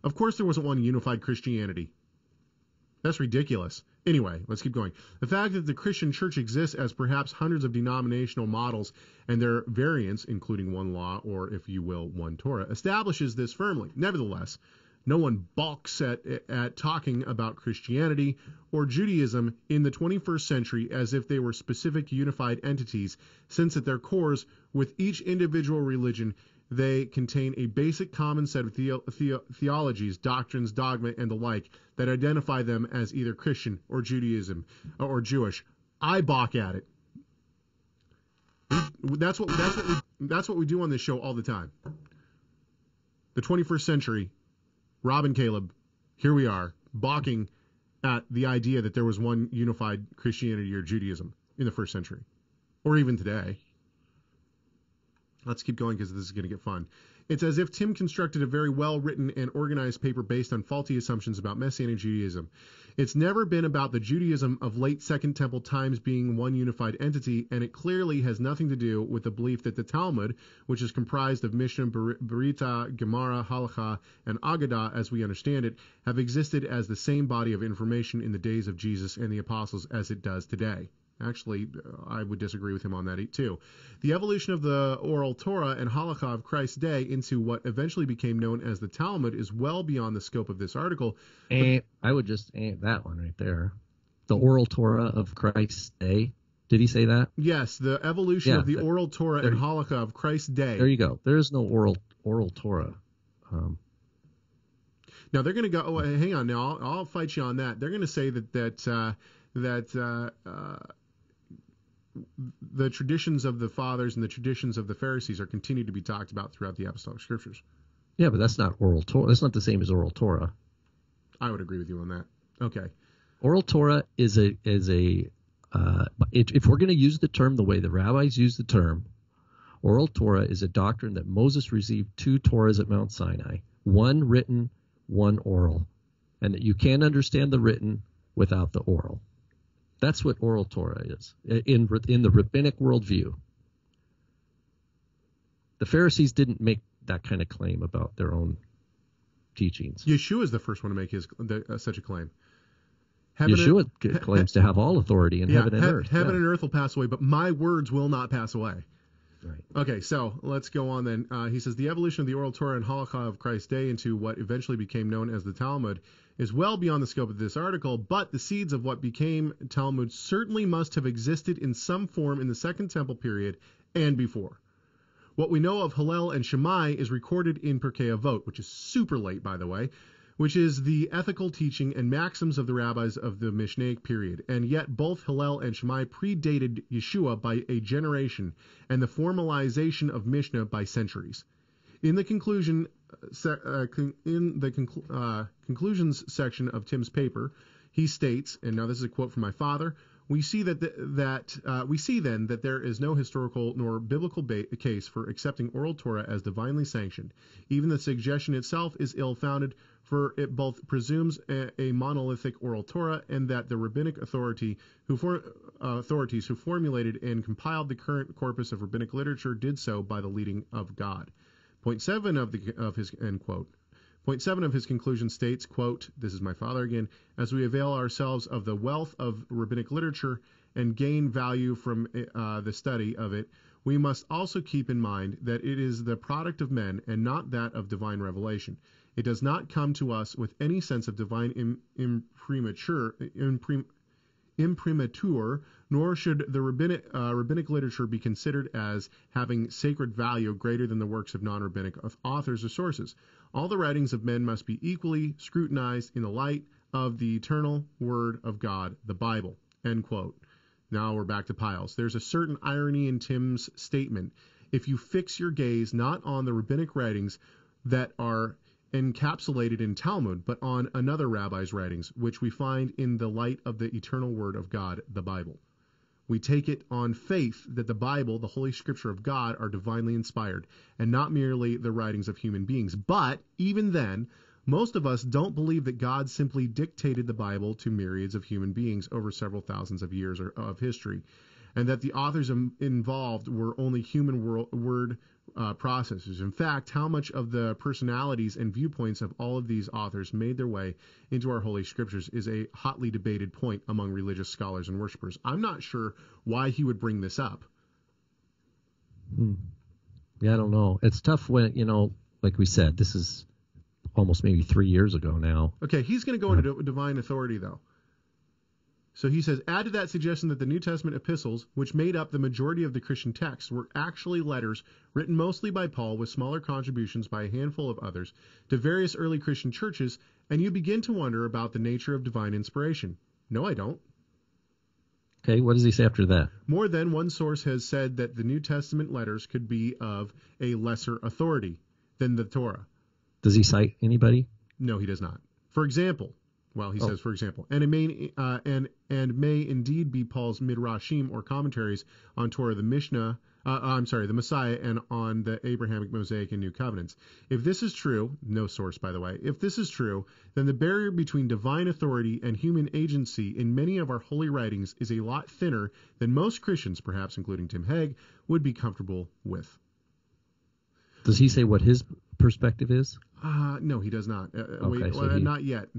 Of course there wasn't one unified Christianity. That's ridiculous. Anyway, let's keep going. The fact that the Christian church exists as perhaps hundreds of denominational models and their variants, including one law or, if you will, one Torah, establishes this firmly. Nevertheless, no one balks at talking about Christianity or Judaism in the 21st century as if they were specific unified entities, since at their cores, with each individual religion, they contain a basic common set of theologies, doctrines, dogma, and the like that identify them as either Christian or Judaism or Jewish. I balk at it. That's what we do on this show all the time. The 21st century, Rob and Caleb, here we are, balking at the idea that there was one unified Christianity or Judaism in the first century, or even today. Let's keep going because this is going to get fun. It's as if Tim constructed a very well-written and organized paper based on faulty assumptions about Messianic Judaism. It's never been about the Judaism of late Second Temple times being one unified entity, and it clearly has nothing to do with the belief that the Talmud, which is comprised of Mishnah, Berita, Gemara, Halacha, and Agadah, as we understand it, have existed as the same body of information in the days of Jesus and the apostles as it does today. Actually, I would disagree with him on that too. The evolution of the oral Torah and Halakha of Christ's day into what eventually became known as the Talmud is well beyond the scope of this article. And I would just that one right there. The oral Torah of Christ's day. Did he say that? Yes, the evolution of the oral Torah and Halakha of Christ's day. There you go. There is no oral Torah. Now they're going to go. Oh, hang on. Now I'll fight you on that. They're going to say that the traditions of the fathers and the traditions of the Pharisees are continued to be talked about throughout the apostolic scriptures. Yeah, but that's not oral Torah. That's not the same as oral Torah. I would agree with you on that. Okay. Oral Torah is if we're going to use the term the way the rabbis use the term, oral Torah is a doctrine that Moses received 2 Torahs at Mount Sinai, one written, one oral, and that you can't understand the written without the oral. That's what oral Torah is in the rabbinic worldview. The Pharisees didn't make that kind of claim about their own teachings. Yeshua is the first one to make such a claim. Yeshua claims to have all authority in heaven and earth. Heaven and earth will pass away, but my words will not pass away. Right. Okay, so let's go on then. He says the evolution of the oral Torah and halakha of Christ's day into what eventually became known as the Talmud is well beyond the scope of this article, but the seeds of what became Talmud certainly must have existed in some form in the Second Temple period and before. What we know of Hillel and Shammai is recorded in Pirkei Avot, which is super late, by the way, which is the ethical teaching and maxims of the rabbis of the Mishnaic period. And yet both Hillel and Shammai predated Yeshua by a generation and the formalization of Mishnah by centuries. In the conclusions section of Tim's paper, he states, and now this is a quote from my father, we see then that there is no historical nor biblical case for accepting oral Torah as divinely sanctioned. Even the suggestion itself is ill-founded, for it both presumes a monolithic oral Torah and that the rabbinic authorities who formulated and compiled the current corpus of rabbinic literature did so by the leading of God. Point 7 of his end quote. Point 7 of his conclusion states, quote, this is my father again, as we avail ourselves of the wealth of rabbinic literature and gain value from the study of it, we must also keep in mind that it is the product of men and not that of divine revelation. It does not come to us with any sense of divine imprimatur, nor should the rabbinic literature be considered as having sacred value greater than the works of non-rabbinic authors or sources. All the writings of men must be equally scrutinized in the light of the eternal Word of God, the Bible. End quote. Now we're back to Pyles. There's a certain irony in Tim's statement. If you fix your gaze not on the rabbinic writings that are encapsulated in Talmud, but on another rabbi's writings, which we find in the light of the eternal Word of God, the Bible. We take it on faith that the Bible, the Holy Scripture of God, are divinely inspired, and not merely the writings of human beings. But, even then, most of us don't believe that God simply dictated the Bible to myriads of human beings over several thousands of years of history, and that the authors involved were only human word processors. In fact, how much of the personalities and viewpoints of all of these authors made their way into our Holy Scriptures is a hotly debated point among religious scholars and worshipers. I'm not sure why he would bring this up. Yeah, I don't know. It's tough when, like we said, this is almost maybe 3 years ago now. Okay, he's going to go into divine authority, though. So he says, add to that suggestion that the New Testament epistles, which made up the majority of the Christian texts, were actually letters written mostly by Paul with smaller contributions by a handful of others to various early Christian churches, and you begin to wonder about the nature of divine inspiration. No, I don't. Okay, what does he say after that? More than one source has said that the New Testament letters could be of a lesser authority than the Torah. Does he cite anybody? No, he does not. For example, he says, for example, and it may indeed be Paul's midrashim or commentaries on Torah, the Mishnah, the Messiah, and on the Abrahamic, Mosaic, and New Covenants. If this is true, no source, by the way, if this is true, then the barrier between divine authority and human agency in many of our holy writings is a lot thinner than most Christians, perhaps including Tim Hegg, would be comfortable with. Does he say what his perspective is? No, he does not. Not yet.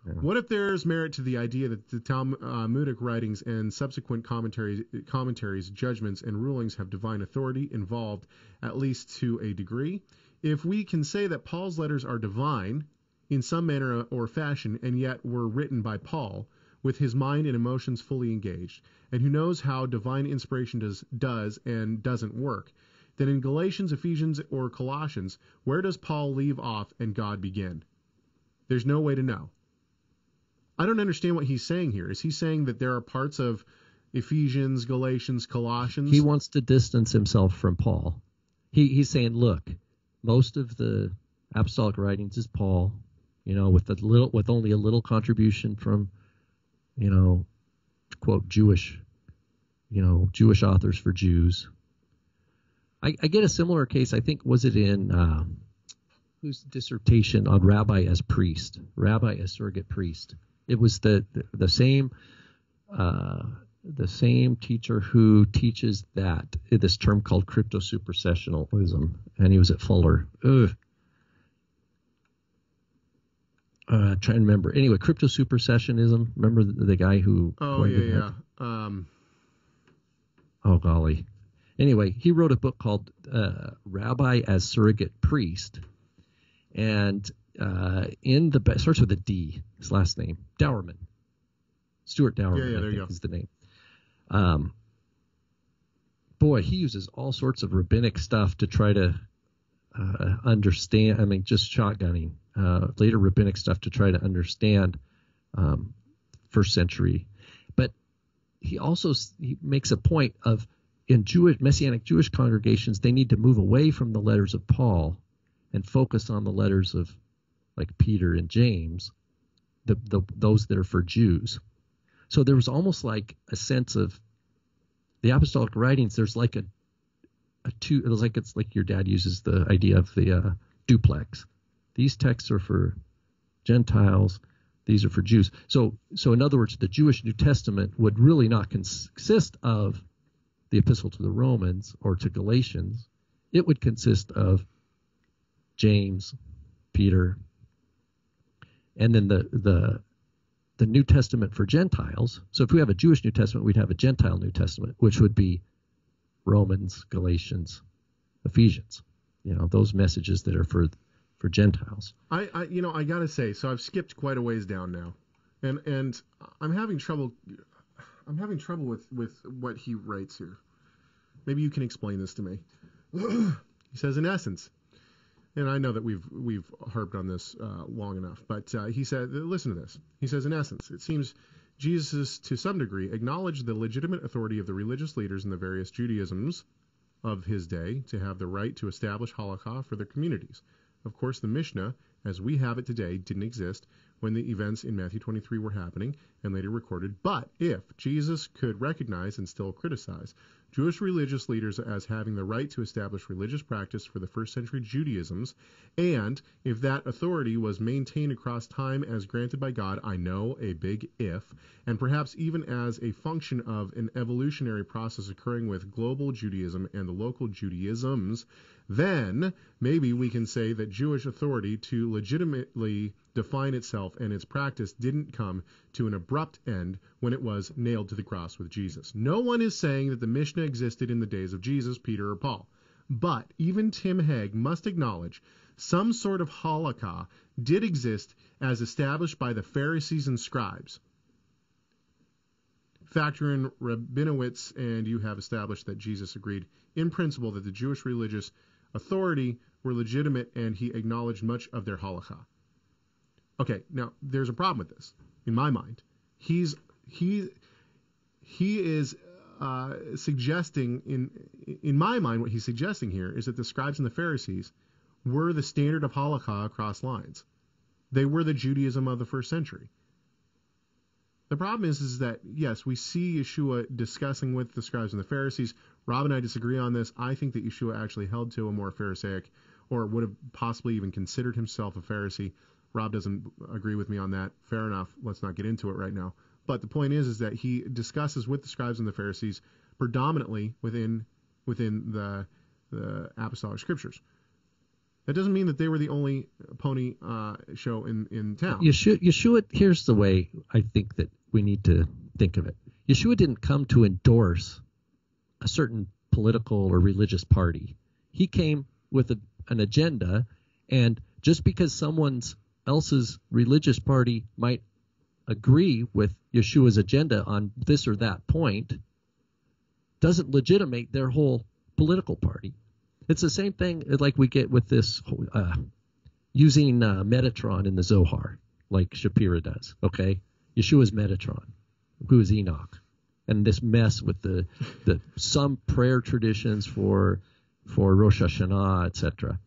Yeah. What if there's merit to the idea that the Talmudic writings and subsequent commentaries, judgments, and rulings have divine authority involved, at least to a degree? If we can say that Paul's letters are divine in some manner or fashion, and yet were written by Paul, with his mind and emotions fully engaged, and who knows how divine inspiration does and doesn't work, then in Galatians, Ephesians, or Colossians, where does Paul leave off and God begin? There's no way to know. I don't understand what he's saying here. Is he saying that there are parts of Ephesians, Galatians, Colossians? He wants to distance himself from Paul. He's saying, look, most of the apostolic writings is Paul, with only a little contribution from, quote, Jewish authors for Jews. I get a similar case, I think, was it in whose dissertation on rabbi as surrogate priest. It was the same teacher who teaches this term called crypto-supersessionalism, and he was at Fuller. Trying to remember. Anyway, crypto-supersessionism. Remember the guy who? Oh, yeah. Oh, golly. Anyway, he wrote a book called Rabbi as Surrogate Priest, and starts with a D. His last name, Dowerman, Stuart Dowerman. Yeah, there you I think go. is the name. Boy, he uses all sorts of rabbinic stuff to try to understand. I mean, just shotgunning later rabbinic stuff to try to understand first century. But he makes a point of in Messianic Jewish congregations, they need to move away from the letters of Paul and focus on the letters of like Peter and James, those that are for Jews. So there was almost like a sense of the apostolic writings. There's like it's like your dad uses the idea of the duplex. These texts are for Gentiles. These are for Jews. So in other words, the Jewish New Testament would really not consist of the epistle to the Romans or to Galatians. It would consist of James, Peter, and then the New Testament for Gentiles. So if we have a Jewish New Testament, we'd have a Gentile New Testament, which would be Romans, Galatians, Ephesians. Those messages that are for Gentiles. I gotta say, so I've skipped quite a ways down now, and I'm having trouble. I'm having trouble with what he writes here. Maybe you can explain this to me. He says, in essence, and I know that we've harped on this long enough, but he said, listen to this. He says, in essence, it seems Jesus, to some degree, acknowledged the legitimate authority of the religious leaders in the various Judaisms of his day to have the right to establish halakha for their communities. Of course, the Mishnah, as we have it today, didn't exist when the events in Matthew 23 were happening and later recorded. But if Jesus could recognize and still criticize Jewish religious leaders as having the right to establish religious practice for the first century Judaisms, and if that authority was maintained across time as granted by God, I know, a big if, and perhaps even as a function of an evolutionary process occurring with global Judaism and the local Judaisms, then maybe we can say that Jewish authority to legitimately define itself and its practice didn't come to an abrupt end when it was nailed to the cross with Jesus. No one is saying that the Mishnah existed in the days of Jesus, Peter, or Paul. But even Tim Hegg must acknowledge some sort of halakha did exist as established by the Pharisees and scribes. Factor in Rabinowitz, and you have established that Jesus agreed in principle that the Jewish religious authority were legitimate, and he acknowledged much of their halakha. Okay, now there's a problem with this in my mind. He is suggesting in my mind, what he's suggesting here is that the scribes and the Pharisees were the standard of halakha across lines. They were the Judaism of the first century. The problem is that, yes, we see Yeshua discussing with the scribes and the Pharisees. Rob and I disagree on this. I think that Yeshua actually held to a more Pharisaic, or would have possibly even considered himself a Pharisee. Rob doesn't agree with me on that. Fair enough. Let's not get into it right now. But the point is that he discusses with the scribes and the Pharisees predominantly within the apostolic scriptures. That doesn't mean that they were the only pony show in town. Yeshua, here's the way I think that we need to think of it. Yeshua didn't come to endorse a certain political or religious party. He came with an agenda, and just because someone else's religious party might agree with Yeshua's agenda on this or that point doesn't legitimate their whole political party. It's the same thing like we get with this using Metatron in the Zohar, like Shapira does. Okay, Yeshua's Metatron, who is Enoch, and this mess with the some prayer traditions for Rosh Hashanah, etc.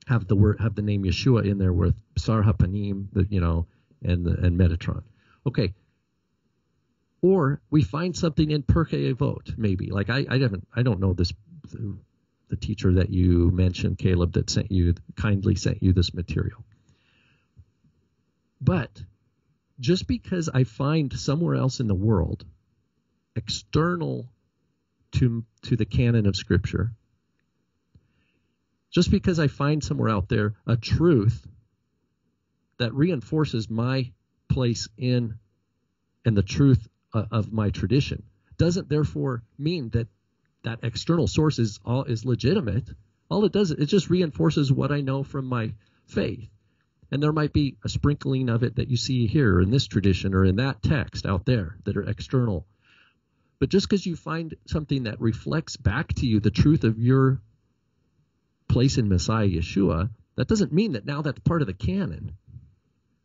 Have the name Yeshua in there with Sar HaPanim, and Metatron. Okay. Or we find something in Pirkei Avot, maybe. Like I don't know this. The teacher that you mentioned, Caleb, that kindly sent you this material. But just because I find somewhere else in the world, external to the canon of Scripture, just because I find somewhere out there a truth that reinforces my place in and the truth of my tradition, doesn't therefore mean that that external source is legitimate. All it does, it just reinforces what I know from my faith. And there might be a sprinkling of it that you see here in this tradition or in that text out there that are external. But just because you find something that reflects back to you the truth of your place in Messiah Yeshua, that doesn't mean that now that's part of the canon.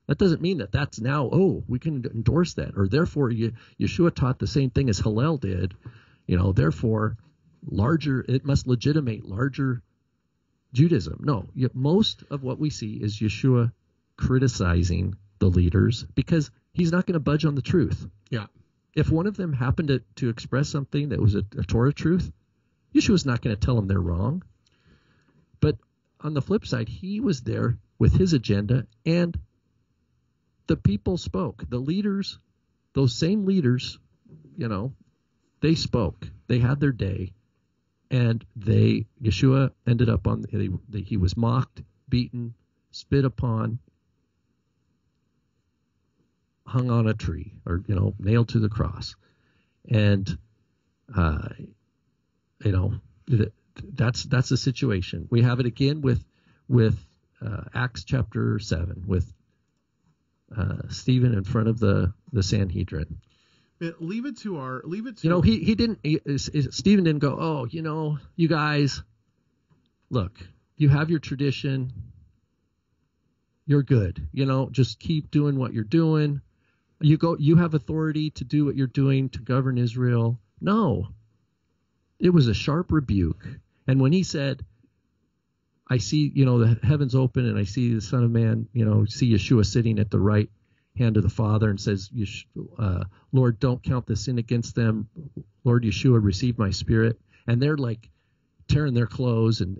That doesn't mean that that's now, we can endorse that. Or therefore, Yeshua taught the same thing as Hillel did. Therefore, it must legitimate larger Judaism. No, most of what we see is Yeshua criticizing the leaders because he's not going to budge on the truth. Yeah. If one of them happened to express something that was a Torah truth, Yeshua's not going to tell them they're wrong. But on the flip side, he was there with his agenda, and the people spoke. The leaders, those same leaders, they spoke. They had their day. And Yeshua ended up he was mocked, beaten, spit upon, hung on a tree, or, nailed to the cross. And, that's the situation. We have it again with Acts chapter 7, with Stephen in front of the Sanhedrin. Leave it to. He didn't. Stephen didn't go, you guys, look, you have your tradition. You're good. Just keep doing what you're doing. You have authority to do what you're doing to govern Israel. No. It was a sharp rebuke. And when he said, I see, the heavens open and I see the Son of Man, see Yeshua sitting at the right hand of the Father, and says, Lord, don't count the sin against them. Lord Yeshua, receive my spirit. And they're like tearing their clothes. And,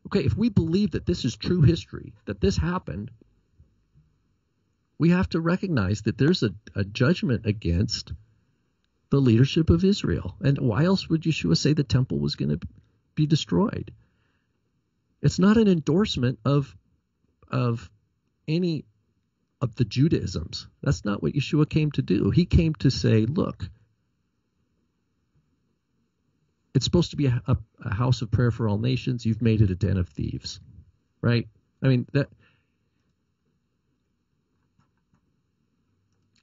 okay, if we believe that this is true history, that this happened, we have to recognize that there's a judgment against the leadership of Israel. And why else would Yeshua say the temple was going to be destroyed? It's not an endorsement of any of the Judaisms. That's not what Yeshua came to do. He came to say, look, it's supposed to be a house of prayer for all nations. You've made it a den of thieves, right? I mean, that.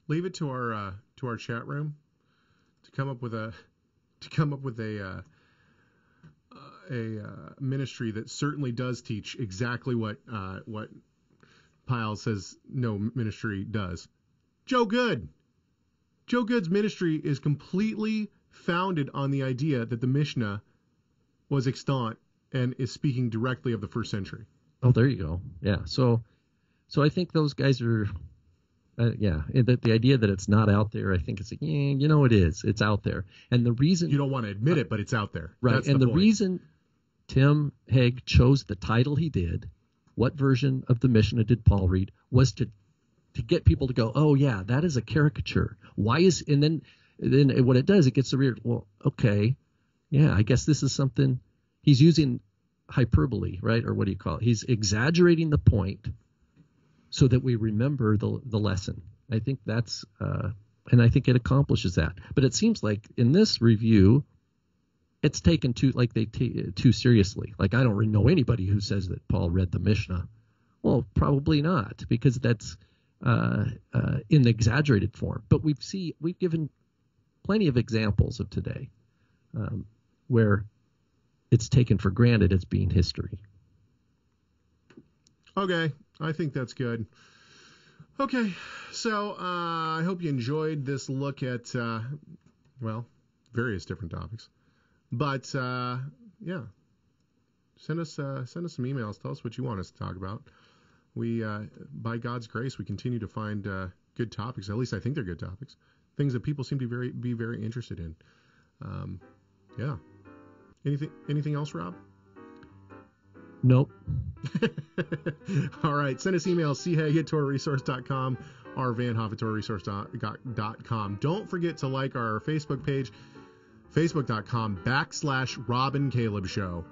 Leave it to our chat room to come up with a ministry that certainly does teach exactly what Pyles says no ministry does. Joe Good's ministry is completely founded on the idea that the Mishnah was extant and is speaking directly of the first century. Oh, there you go. Yeah. So I think those guys are. The idea that it's not out there, I think it's it is. It's out there. And the reason... You don't want to admit it, but it's out there. Right. That's and the point. reason Tim Hegg chose the title he did, what version of the Mishnah did Paul read, was to get people to go, oh, yeah, that is a caricature. Why is... And then what it does, it gets the weird, well, okay, yeah, I guess this is something... He's using hyperbole, right? Or what do you call it? He's exaggerating the point so that we remember the lesson. I think that's, and I think it accomplishes that. But it seems like in this review, it's taken too seriously. Like, I don't know anybody who says that Paul read the Mishnah. Well, probably not, because that's in the exaggerated form. But we've given plenty of examples of today where it's taken for granted as being history. Okay. I think that's good. Okay, so I hope you enjoyed this look at, various different topics. But, yeah, send us some emails. Tell us what you want us to talk about. We, by God's grace, we continue to find good topics. At least I think they're good topics. Things that people seem to be very interested in. Yeah. Anything else, Rob? Nope. All right. Send us emails, chegg@torahresource.com, rvanhoff@torahresource.com. Don't forget to like our Facebook page, facebook.com/Rob and Caleb Show.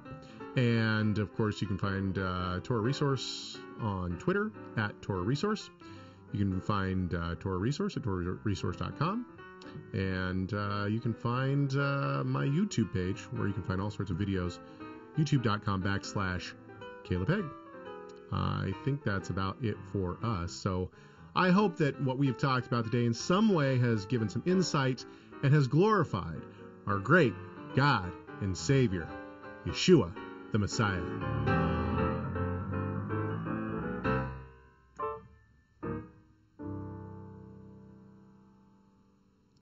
And, of course, you can find Torah Resource on Twitter @Torah Resource. You can find Torah Resource at torahresource.com. And you can find my YouTube page, where you can find all sorts of videos, youtube.com/Caleb Hegg. I think that's about it for us. So I hope that what we've talked about today in some way has given some insight and has glorified our great God and Savior, Yeshua, the Messiah.